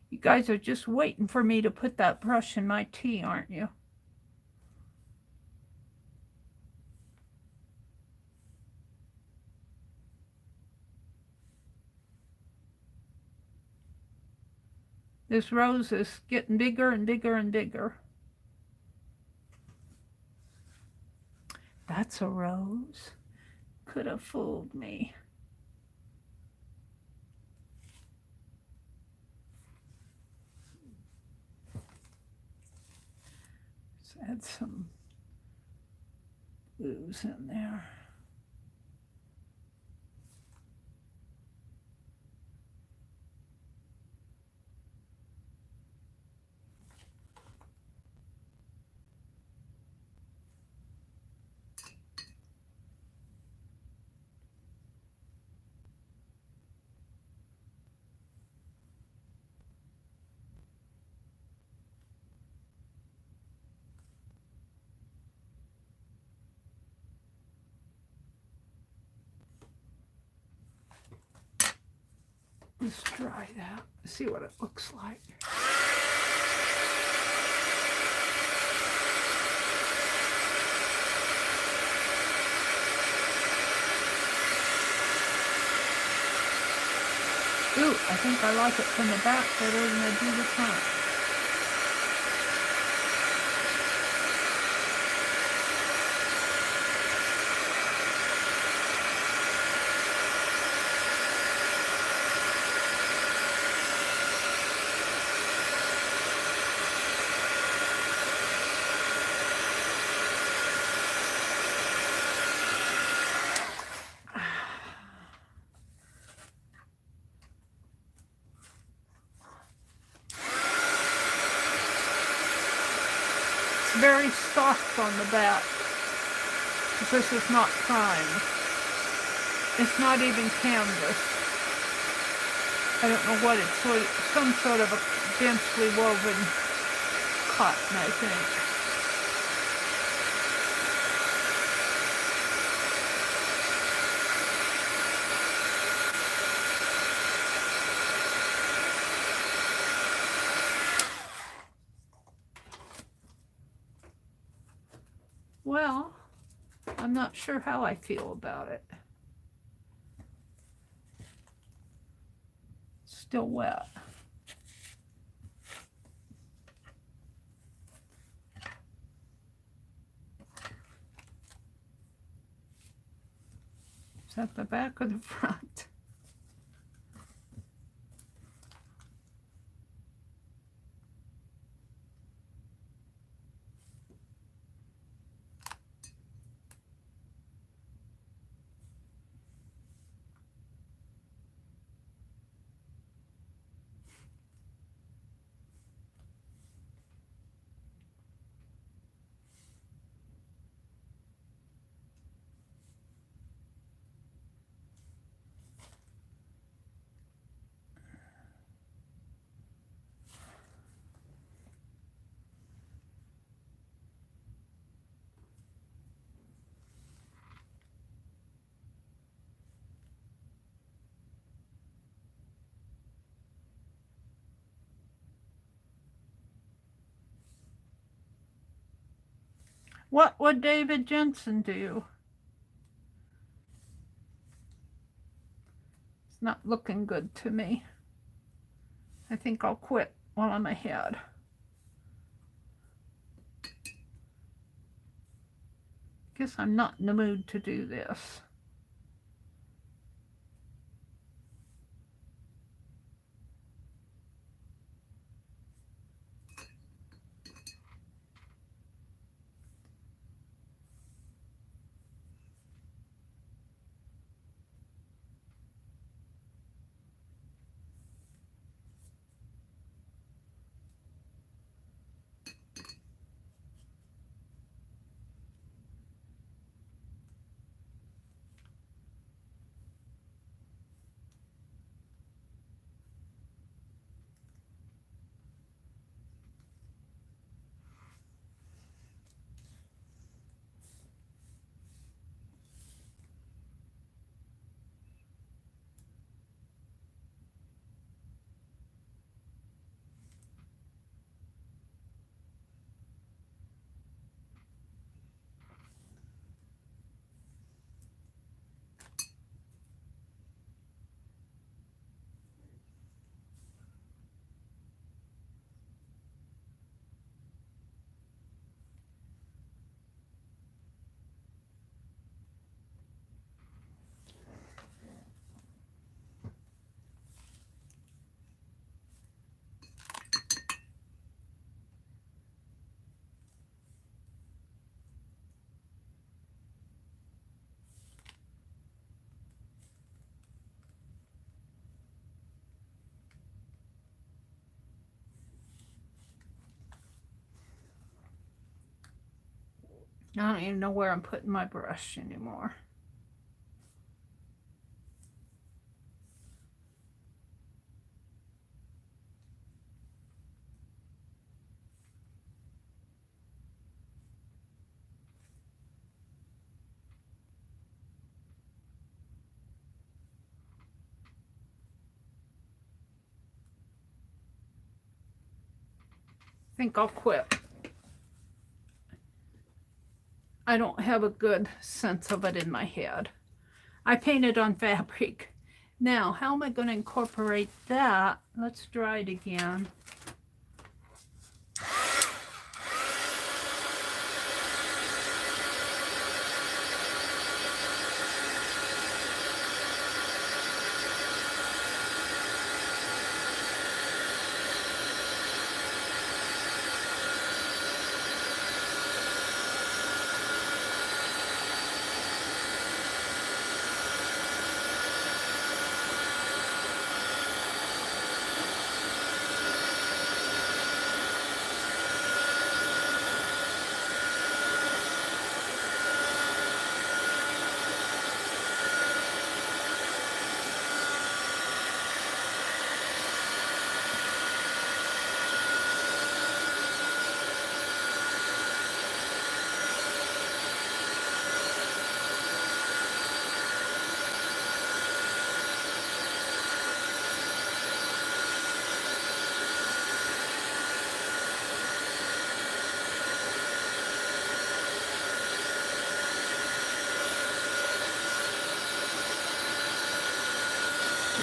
You guys are just waiting for me to put that brush in my tea, aren't you? This rose is getting bigger and bigger and bigger. That's a rose. Could have fooled me. Let's add some blues in there. Let's try that, see what it looks like. Ooh, I think I like it from the back better than I do the front. Very soft on the back. This is not primed. It's not even canvas. I don't know what it's, some sort of a densely woven cotton, I think. Well, I'm not sure how I feel about it. It's still wet. Is that the back or the front? What would David Jensen do? It's not looking good to me. I think I'll quit while I'm ahead. Guess I'm not in the mood to do this. I don't even know where I'm putting my brush anymore. I think I'll quit. I don't have a good sense of it in my head. I painted on fabric Now, how am I going to incorporate that? Let's dry it again.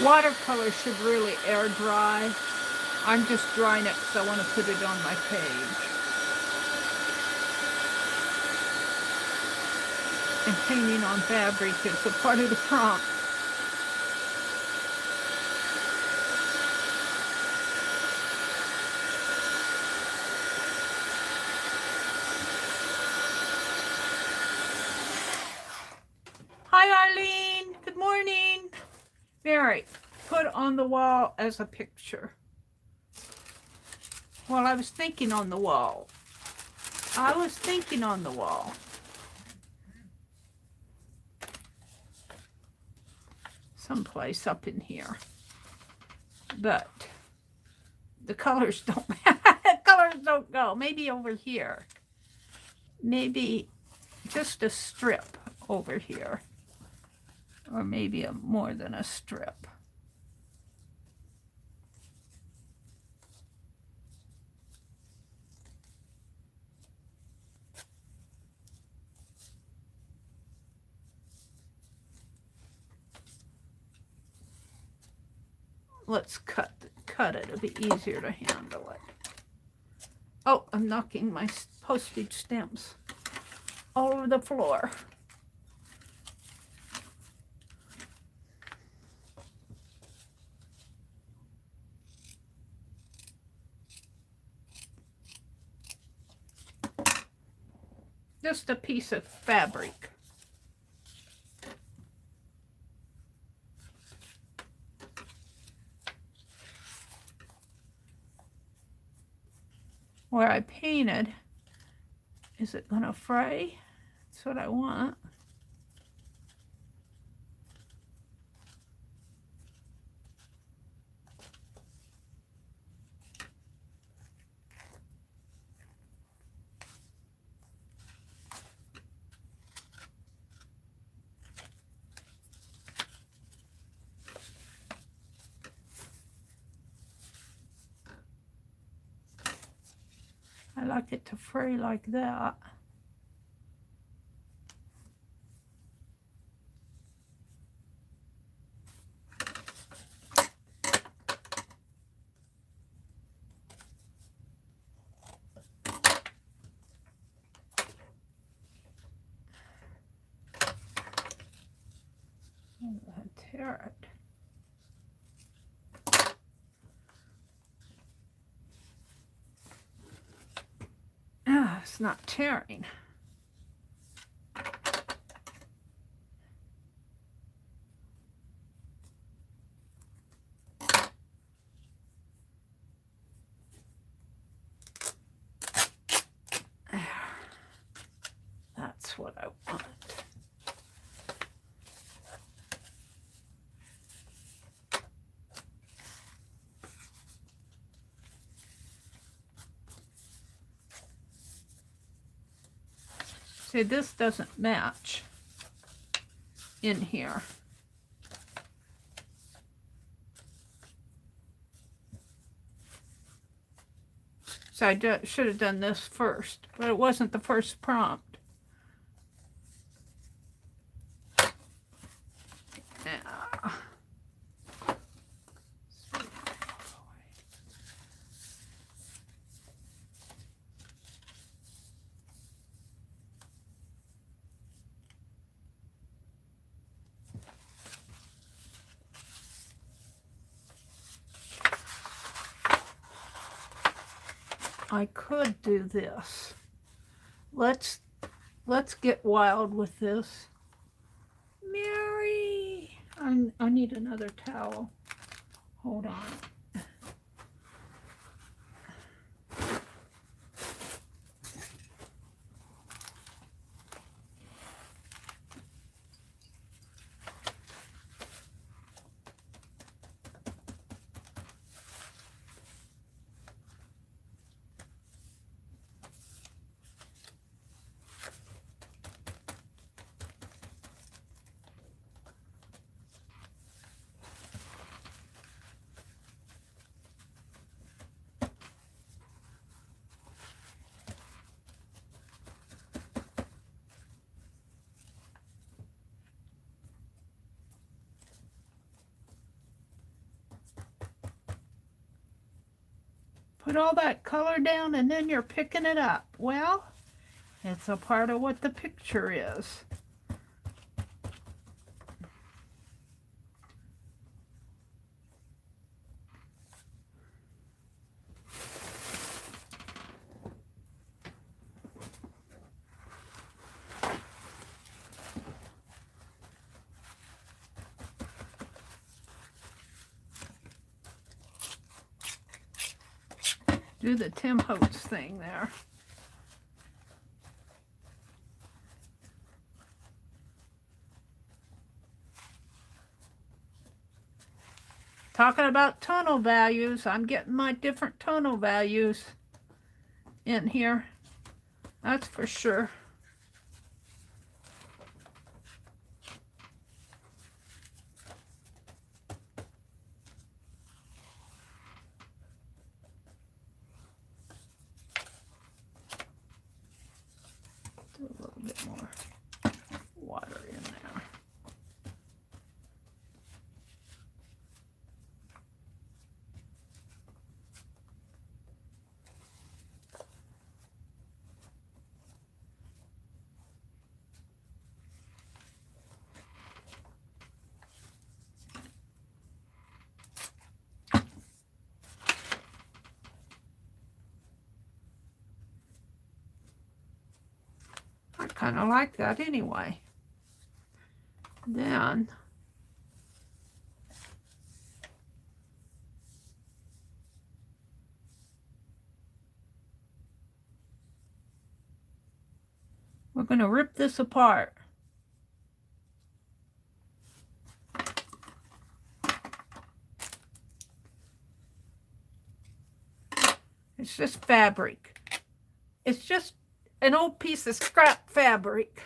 Watercolor should really air dry. I'm just drying it because I want to put it on my page. And painting on fabric is a part of the prompt. Hi Arlene, good morning. Meri, put on the wall as a picture. Well, I was thinking on the wall. I was thinking on the wall. Someplace up in here. But the colors don't the colors don't go. Maybe over here. Maybe just a strip over here. Or maybe more than a strip. Let's cut it. It'll be easier to handle it. Oh, I'm knocking my postage stamps all over the floor. Just a piece of fabric. Where I painted, is it gonna fray? That's what I want. I like it to fray like that. Tear it. Ah, it's not tearing. That's what I want. See, this doesn't match in here. So I should have done this first, but it wasn't the first prompt. Yeah. I could do this. Let's get wild with this. Meri! I need another towel. Hold on. Put all that color down and then you're picking it up. Well, it's a part of what the picture is. Do the Tim Holtz thing there. Talking about tonal values, I'm getting my different tonal values in here. That's for sure. Do a little bit more water in there. I kind of like that anyway. Then we're going to rip this apart. It's just fabric. It's just an old piece of scrap fabric.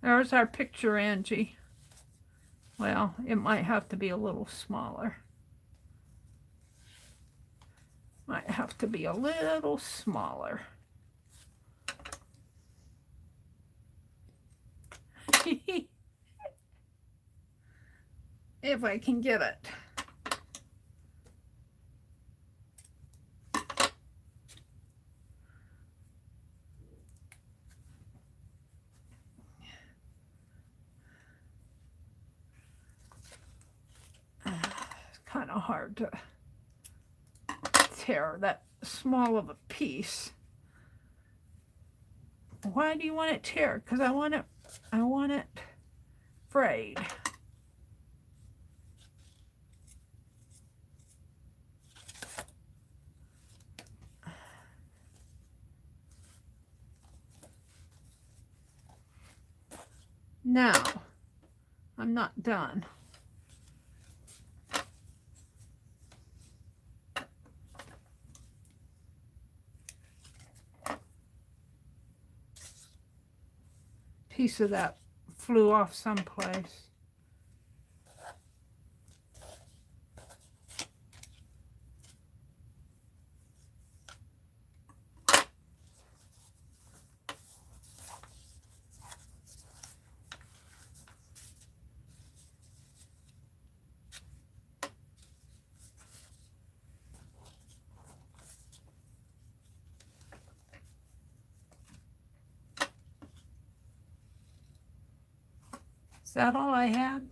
There's our picture, Angie. Well, it might have to be a little smaller. Might have to be a little smaller. If I can get it. Kind of hard to tear that small of a piece. Why do you want it tear? Because I want it frayed. Now, I'm not done. Piece of that flew off someplace. Is that all I had?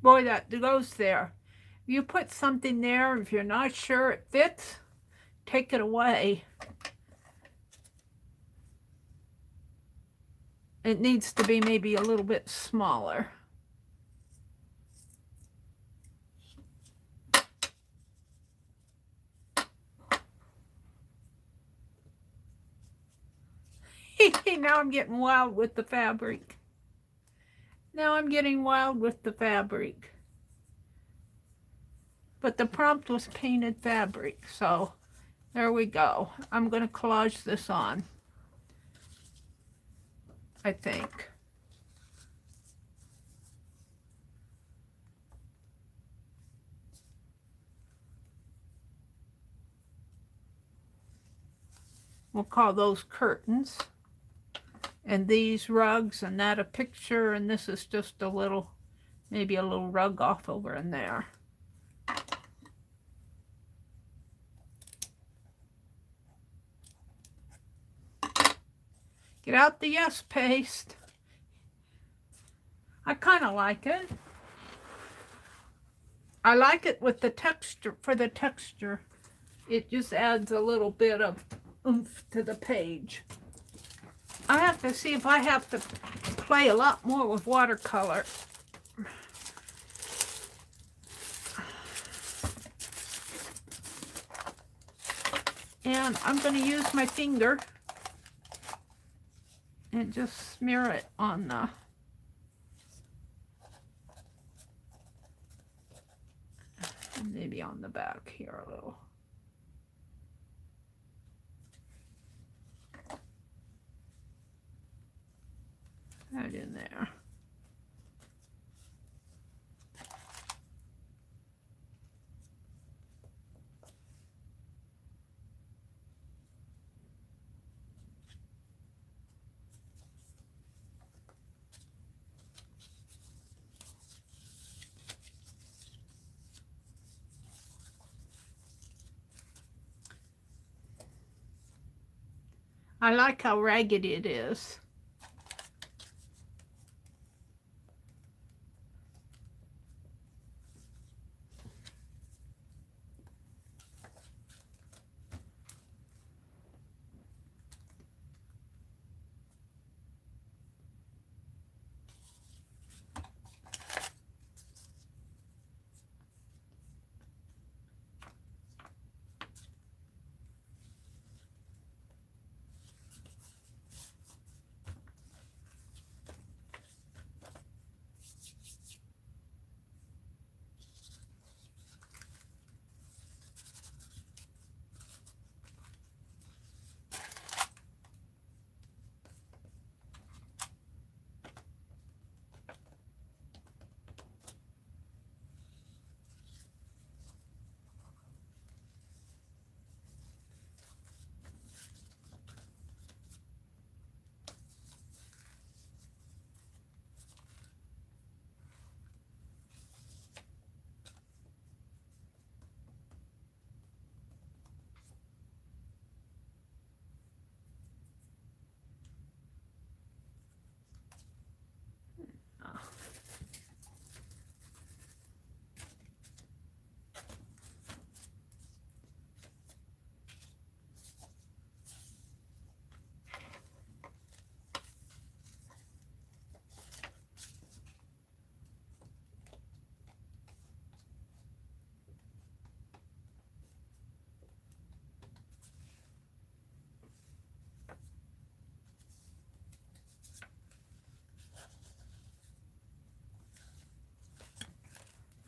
Boy, that goes there. You put something there, if you're not sure it fits, take it away. It needs to be maybe a little bit smaller. Now I'm getting wild with the fabric. Now I'm getting wild with the fabric. But the prompt was painted fabric, so there we go. I'm going to collage this on, I think. We'll call those curtains. And these rugs, and that a picture, and this is just a little, maybe a little rug off over in there. Get out the yes paste. I kind of like it. I like it with the texture, for the texture. It just adds a little bit of oomph to the page. I have to see if I have to play a lot more with watercolor. And I'm going to use my finger and just smear it on the maybe on the back here a little. Right in there. I like how ragged it is.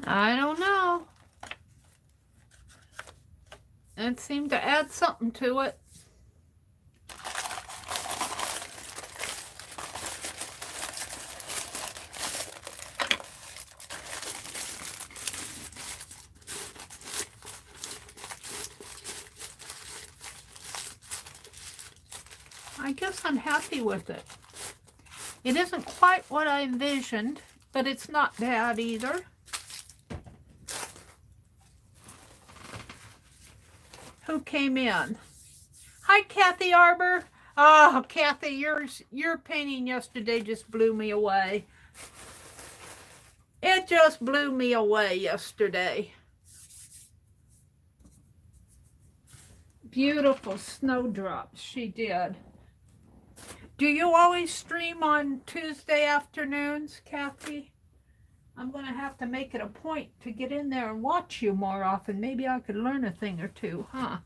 I don't know. It seemed to add something to it. I guess I'm happy with it. It isn't quite what I envisioned, but it's not bad either. Who came in? Hi, Kathy Arbor. Oh, Kathy, your painting yesterday just blew me away. It just blew me away yesterday. Beautiful snowdrops she did. Do you always stream on Tuesday afternoons, Kathy? I'm going to have to make it a point to get in there and watch you more often. Maybe I could learn a thing or two, huh?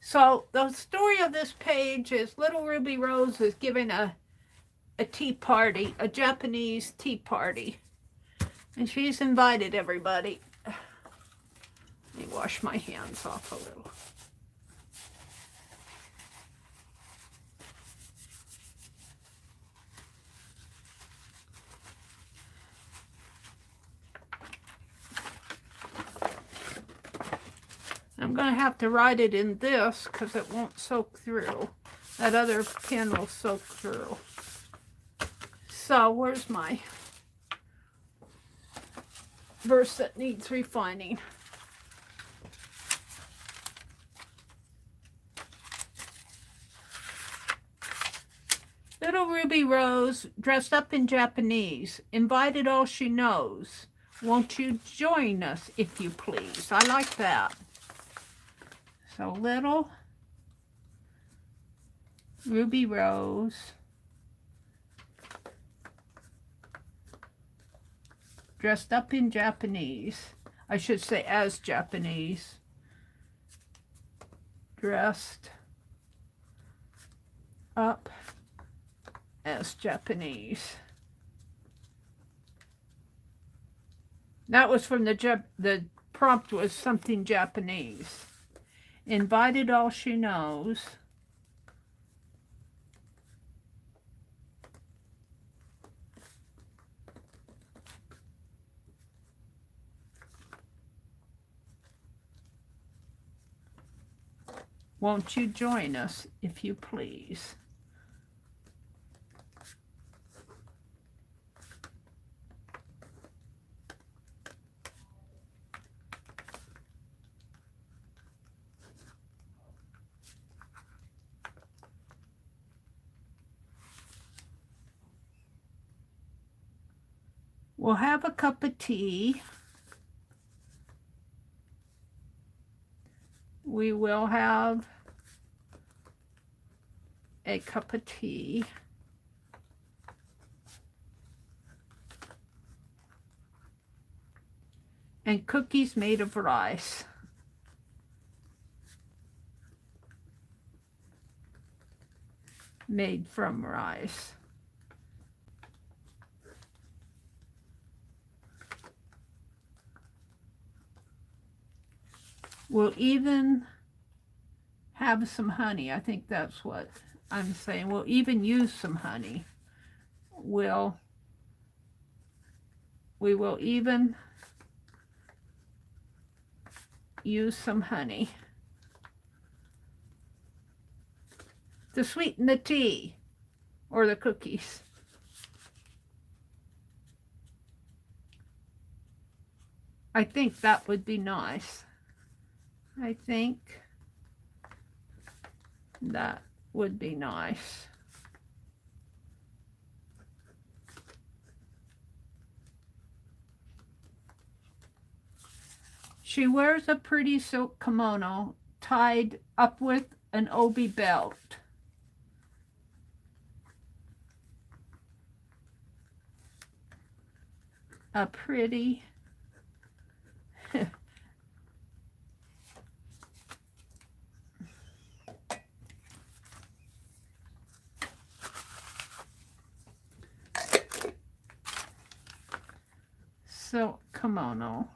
So the story of this page is Little Ruby Rose is giving a tea party, a Japanese tea party. And she's invited everybody. Let me wash my hands off a little. I'm going to have to write it in this because it won't soak through. That other pen will soak through. So where's my verse that needs refining? Little Ruby Rose, dressed up in Japanese, invited all she knows. Won't you join us, if you please? I like that. So Little Ruby Rose, dressed up in Japanese. I should say as Japanese. Dressed up as Japanese. That was from the prompt was something Japanese. Invited all she knows. Won't you join us, if you please? We'll have a cup of tea. We will have a cup of tea. And cookies made of rice. Made from rice. We'll even have some honey. I think that's what I'm saying. We'll even use some honey. We will even use some honey to sweeten the tea or the cookies. I think that would be nice. I think that would be nice. She wears a pretty silk kimono tied up with an obi belt. A pretty silk kimono.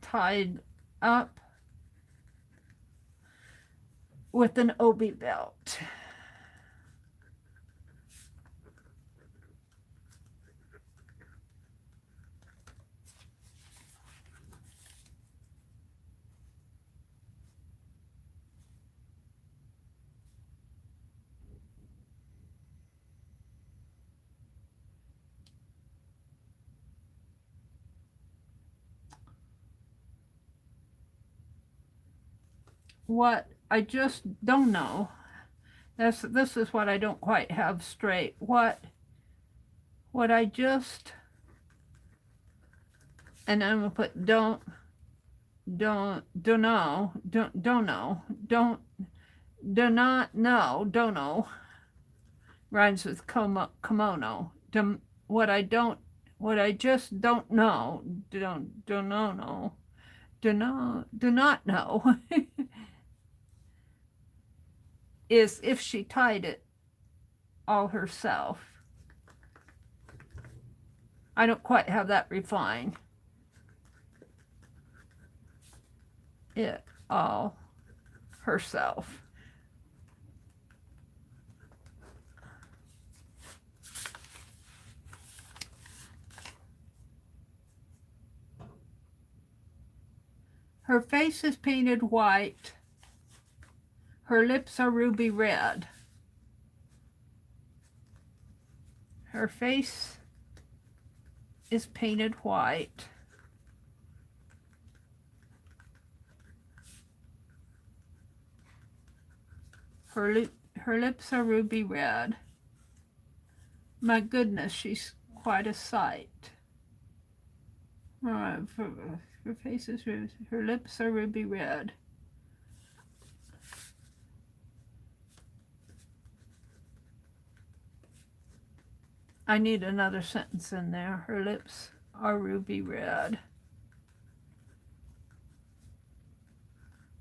Tied up with an obi belt. What I just don't know, this is what I don't quite have straight. What I just, and I'm gonna put don't know, do not know, don't know, rhymes with kimono. What I just don't know, do not know is if she tied it all herself. I don't quite have that refined. It all herself. Her face is painted white. Her lips are ruby red. Her face is painted white. Her lips are ruby red. My goodness, she's quite a sight. Her face is her lips are ruby red. I need another sentence in there. Her lips are ruby red.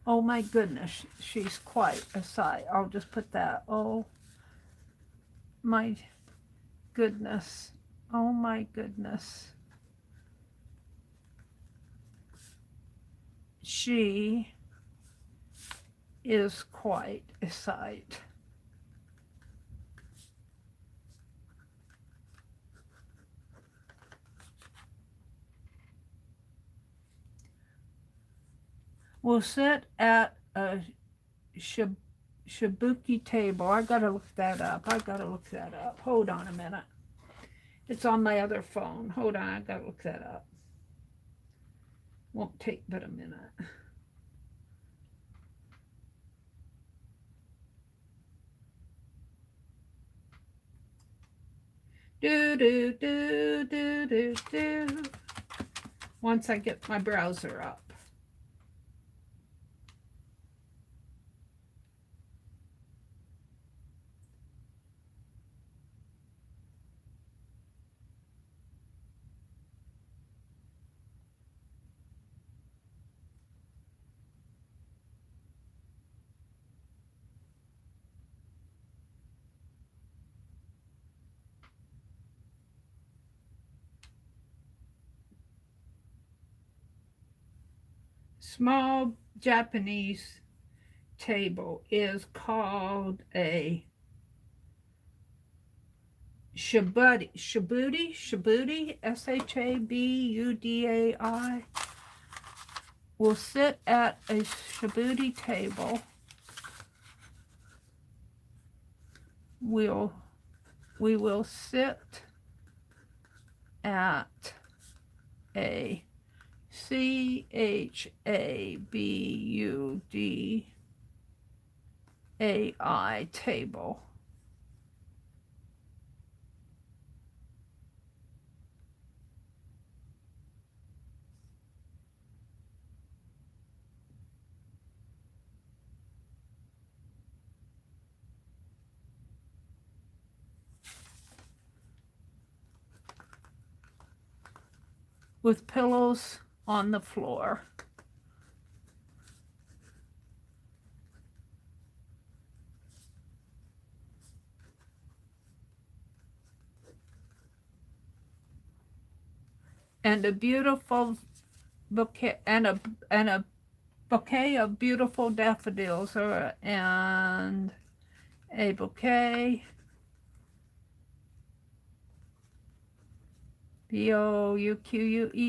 Oh my goodness, she's quite a sight. I'll just put that. Oh my goodness. Oh my goodness. She is quite a sight. We'll sit at a shibuki table. I gotta look that up. Hold on a minute. It's on my other phone. Hold on, I gotta look that up. Won't take but a minute. Do, do, do, do, do, do. Once I get my browser up. Small Japanese table is called a shabudi, shabudi, will sit at a shabudi table. We will sit at a CHABUDAI table. With pillows on the floor. And a beautiful bouquet and a bouquet of beautiful daffodils, and a bouquet BOUQUET.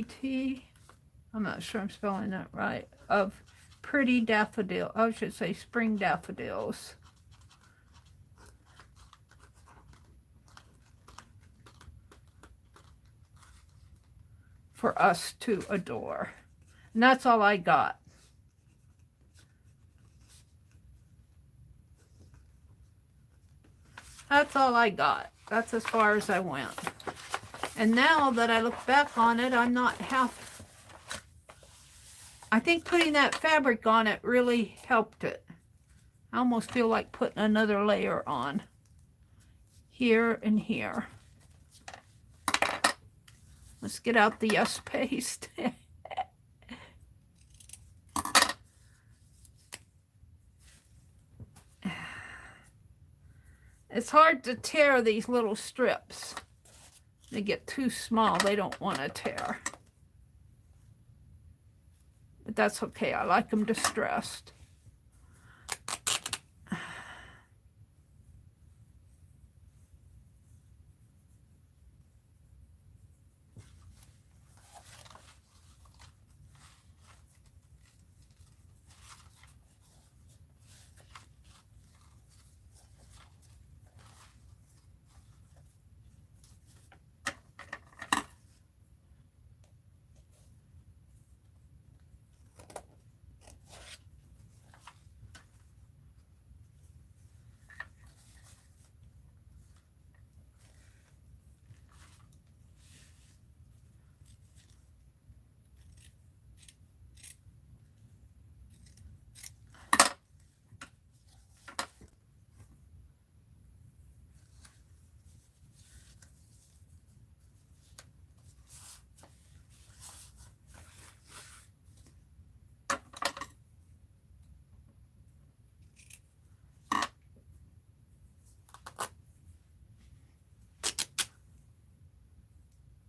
I'm not sure I'm spelling that right. Of pretty daffodil. I should say spring daffodils. For us to adore. And that's all I got. That's all I got. That's as far as I went. And now that I look back on it, I'm not half... I think putting that fabric on it really helped it. I almost feel like putting another layer on. Here and here. Let's get out the yes paste. It's hard to tear these little strips. They get too small, they don't want to tear. But that's okay, I like them distressed.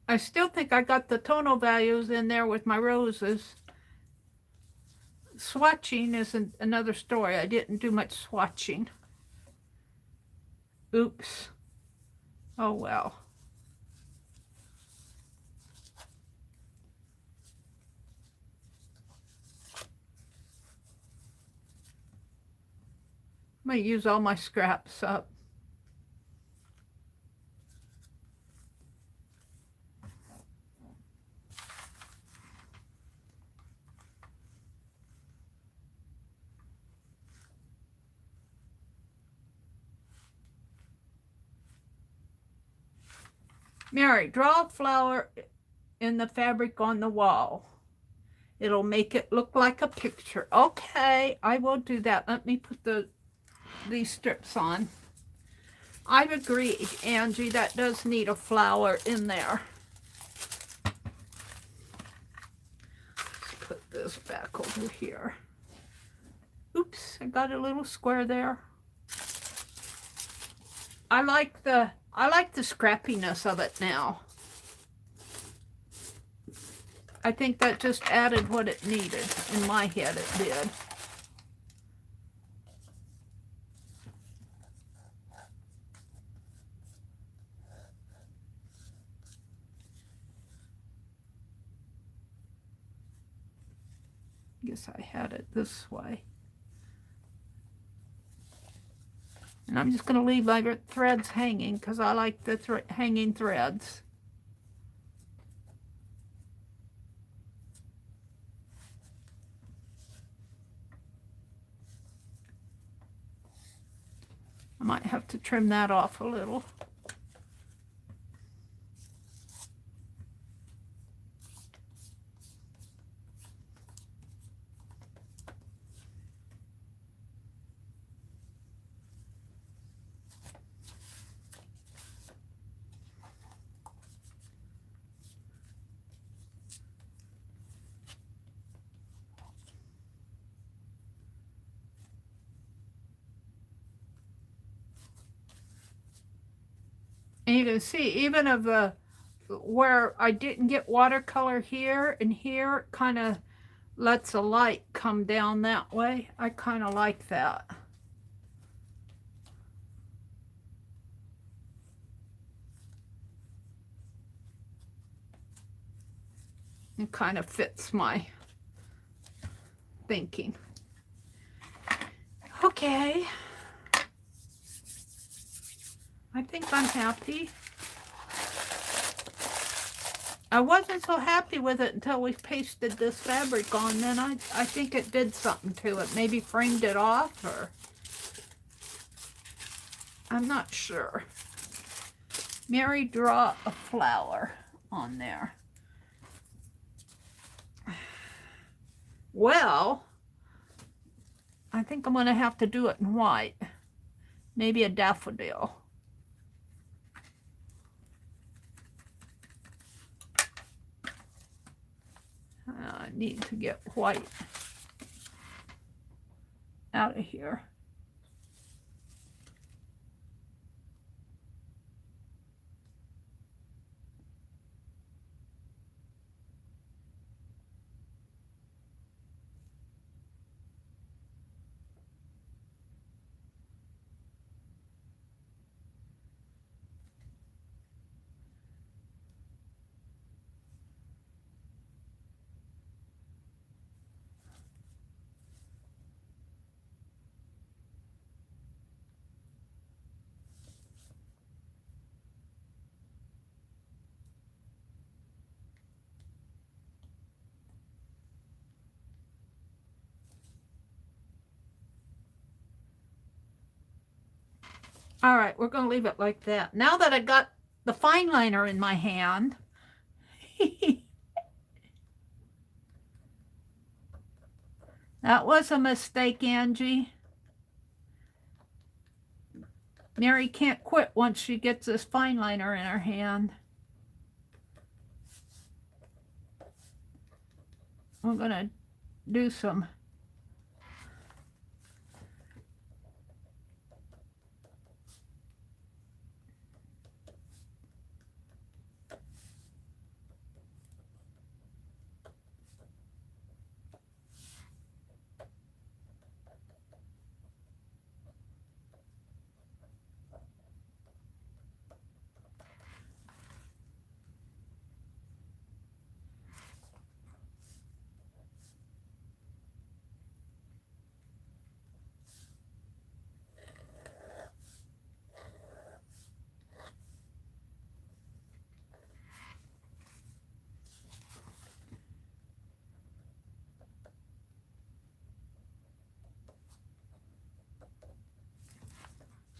I still think I got the tonal values in there with my roses. Swatching is another story. I didn't do much swatching. Oops. Oh well. I'm going to use all my scraps up. Meri, draw a flower in the fabric on the wall. It'll make it look like a picture. Okay, I will do that. Let me put these strips on. I've agreed, Angie, that does need a flower in there. Let's put this back over here. Oops, I got a little square there. I like the scrappiness of it now. I think that just added what it needed. In my head, it did. Guess I had it this way. And I'm just going to leave my threads hanging because I like the hanging threads. I might have to trim that off a little. And you can see, even of where I didn't get watercolor here and here, it kind of lets a light come down that way. I kind of like that. It kind of fits my thinking. Okay. I think I'm happy. I wasn't so happy with it until we pasted this fabric on. Then I think it did something to it. Maybe framed it off, or I'm not sure. Meri, draw a flower on there. Well, I think I'm going to have to do it in white. Maybe a daffodil. I need to get white out of here. All right, we're going to leave it like that. Now that I got the fine liner in my hand, that was a mistake, Angie. Meri can't quit once she gets this fine liner in her hand. I'm going to do some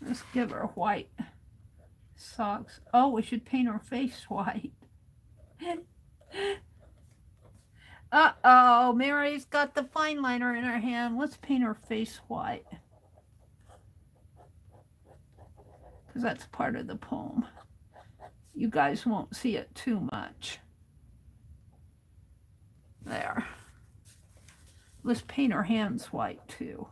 let's give her white socks. Oh, we should paint her face white. Uh-oh, Mary's got the fine liner in her hand. Let's paint her face white. Because that's part of the poem. You guys won't see it too much. There. Let's paint her hands white too.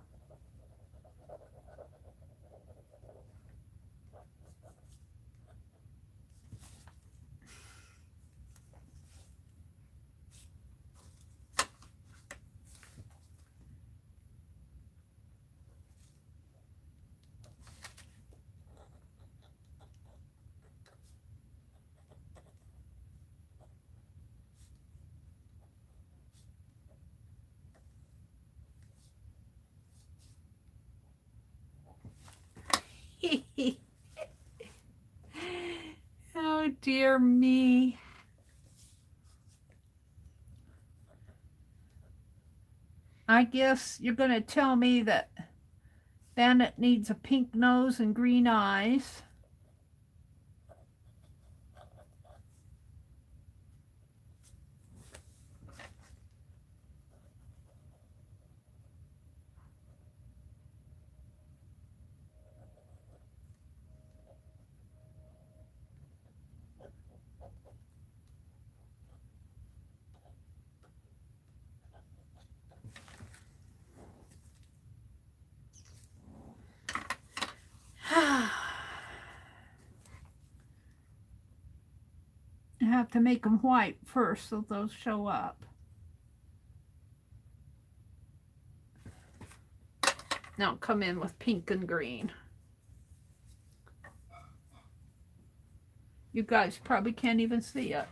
Oh dear me. I guess you're going to tell me that Bandit needs a pink nose and green eyes. I have to make them white first so those show up. Now come in with pink and green. You guys probably can't even see it.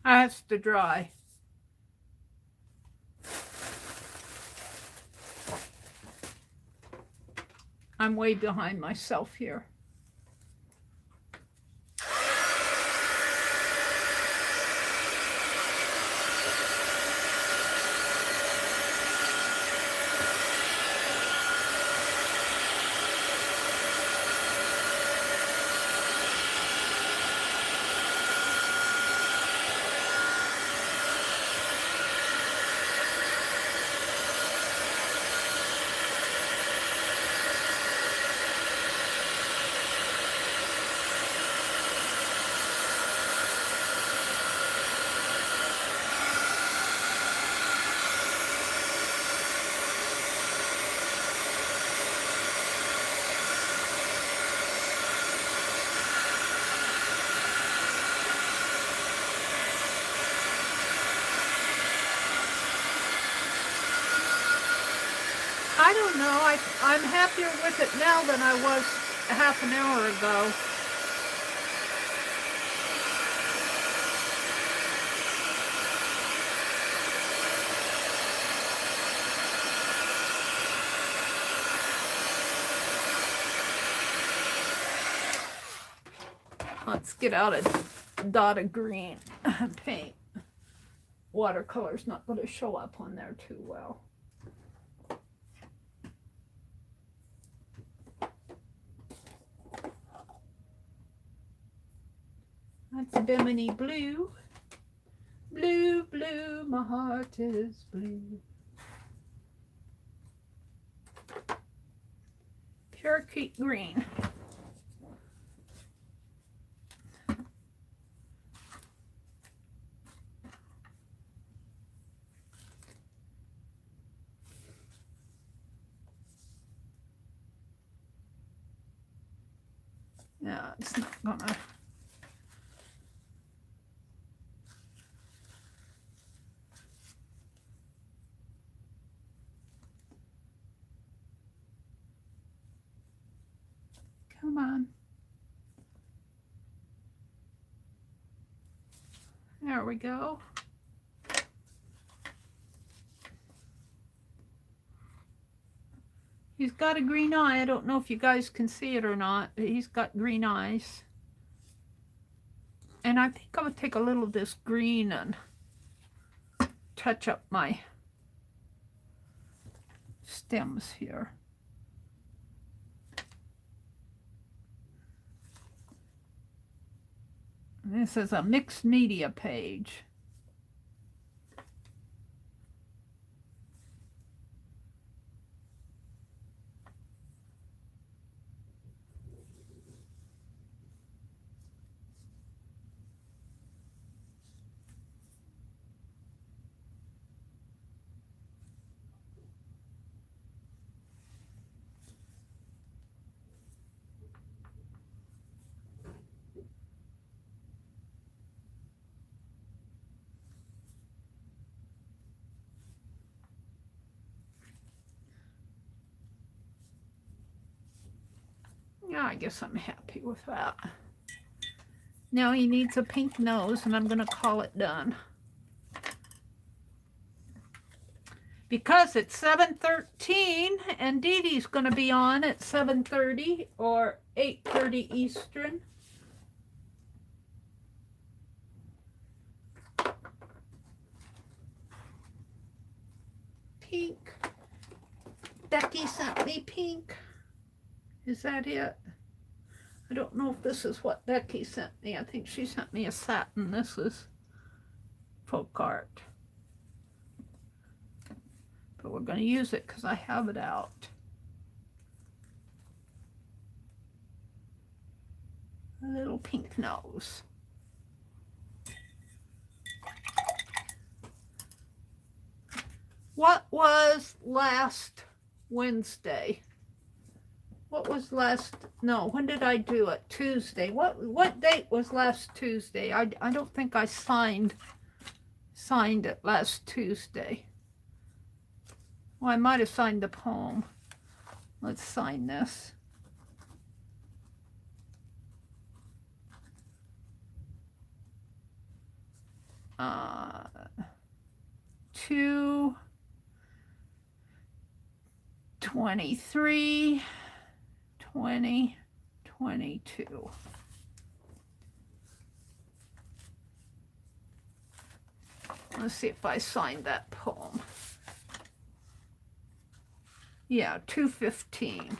Has to dry. I'm way behind myself here. I don't know. I'm happier with it now than I was a half an hour ago. Let's get out a dot of green paint. Watercolor's not going to show up on there too well. That's a Bimini blue. Blue, blue, my heart is blue. Parakeet green. No, it's not gonna. Come on. There we go. He's got a green eye. I don't know if you guys can see it or not, but he's got green eyes. And I think I'm going to take a little of this green and touch up my stems here. This is a mixed media page. Yeah, I guess I'm happy with that. Now he needs a pink nose, and I'm going to call it done. Because it's 7:13, and Dee Dee's going to be on at 7:30 or 8:30 Eastern. Pink. Becky sent me pink. Is that it? I don't know if this is what Becky sent me. I think she sent me a satin. This is folk art. But we're going to use it because I have it out. A little pink nose. What was last Wednesday? What was last, no, when did I do it? Tuesday. What date was last Tuesday? I don't think I signed it last Tuesday. Well, I might have signed the poem. Let's sign this. Uh, 2/23 2022. Let's see if I signed that poem. Yeah, 2/15.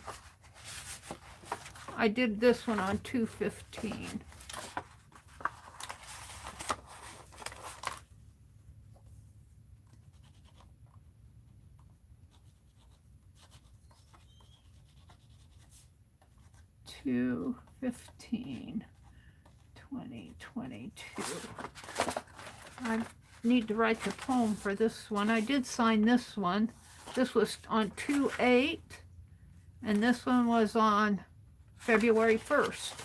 I did this one on 2/15. Two 15/2022. I need to write the poem for this one. I did sign this one. This was on 2/8, and this one was on February 1st.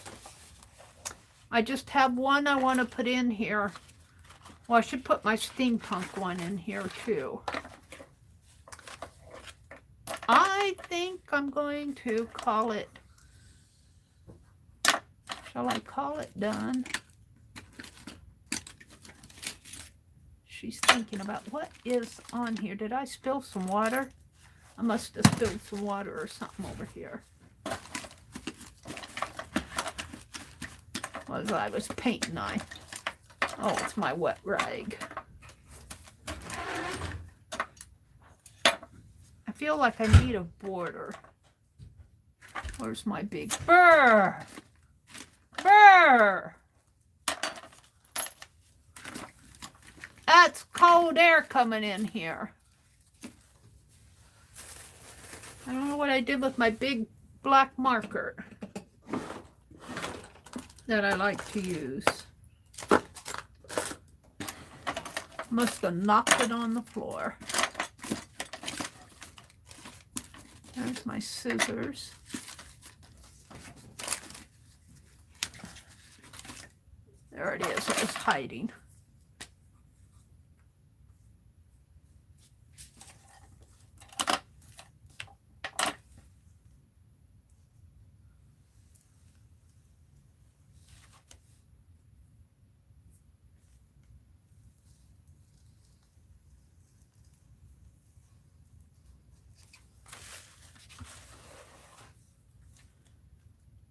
I just have one I want to put in here. Well, I should put my steampunk one in here too. I think I'm going to call it, shall I call it done? She's thinking about what is on here. Did I spill some water? I must have spilled some water or something over here. As I was painting, oh, it's my wet rag. I feel like I need a border. Where's my big burr? Burr! That's cold air coming in here. I don't know what I did with my big black marker that I like to use. Must have knocked it on the floor. There's my scissors. There it is. It was hiding.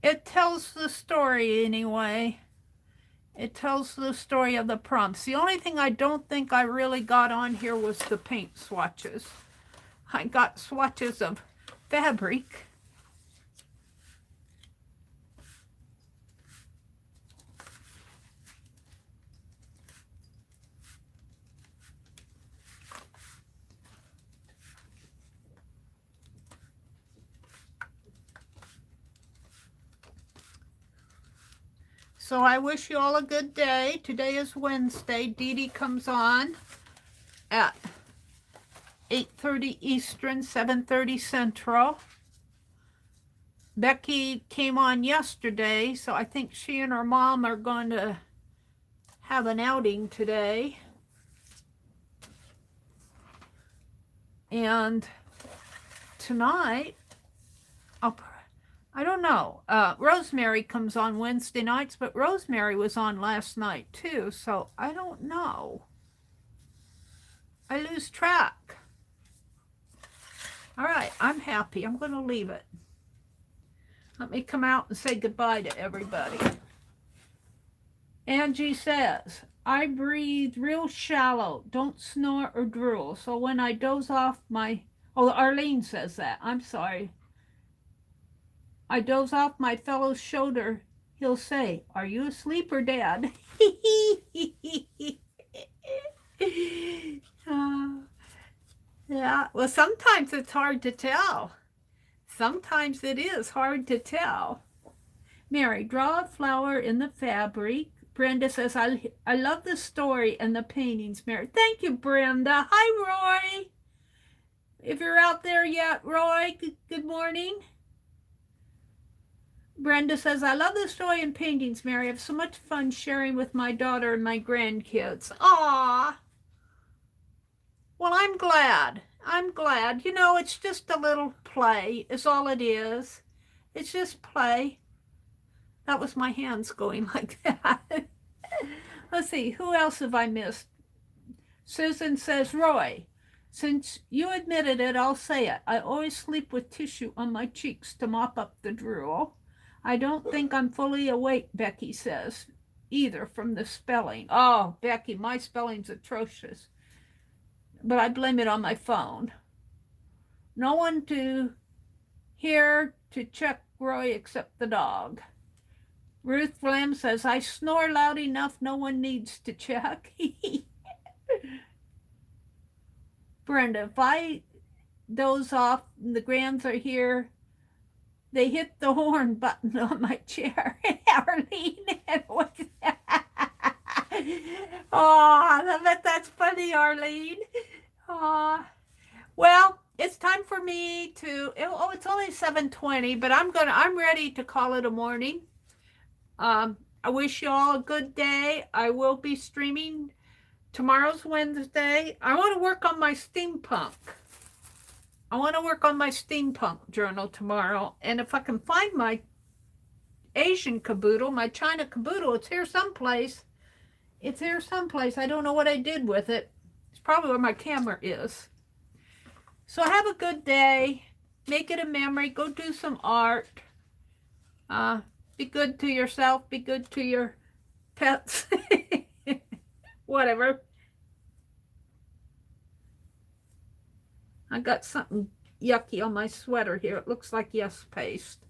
It tells the story anyway. It tells the story of the prompts. The only thing I don't think I really got on here was the paint swatches. I got swatches of fabric. So I wish you all a good day. Today is Wednesday. Dee Dee comes on at 8:30 Eastern, 7:30 Central. Becky came on yesterday, so I think she and her mom are going to have an outing today. And tonight, I don't know. Rosemary comes on Wednesday nights, but Rosemary was on last night too, so I don't know. I lose track. All right, I'm happy. I'm going to leave it. Let me come out and say goodbye to everybody. Angie says, I breathe real shallow. Don't snore or drool. So when I doze off my... Oh, Arlene says that. I'm sorry. I doze off my fellow's shoulder, he'll say, are you asleep or dead? Yeah, well, sometimes it's hard to tell. Sometimes it is hard to tell. Meri, draw a flower in the fabric. Brenda says, I love the story and the paintings, Meri. Thank you, Brenda. Hi, Roy. If you're out there yet, Roy, good morning. Brenda says, I love the story and paintings, Meri. I have so much fun sharing with my daughter and my grandkids. Aww. Well, I'm glad. I'm glad. You know, it's just a little play is all it is. It's just play. That was my hands going like that. Let's see. Who else have I missed? Susan says, Roy, since you admitted it, I'll say it. I always sleep with tissue on my cheeks to mop up the drool. I don't think I'm fully awake, Becky says, either from the spelling. Oh, Becky, my spelling's atrocious. But I blame it on my phone. No one here to check Roy except the dog. Ruth Flam says, I snore loud enough, no one needs to check. Brenda, if I doze off and the grands are here, they hit the horn button on my chair. Arlene, what's that? Oh, I bet that's funny, Arlene. Oh, well, it's time for me to. Oh, it's only 7:20, but I'm ready to call it a morning. I wish you all a good day. I will be streaming. Tomorrow's Wednesday. I want to work on my steampunk. I want to work on my steampunk journal tomorrow. And if I can find my Asian caboodle, my China caboodle, it's here someplace. It's here someplace. I don't know what I did with it. It's probably where my camera is. So have a good day. Make it a memory. Go do some art. Be good to yourself. Be good to your pets. Whatever. I got something yucky on my sweater here. It looks like yes paste.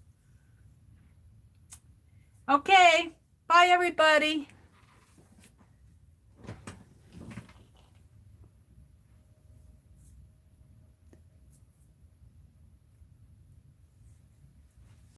Okay. Bye, everybody.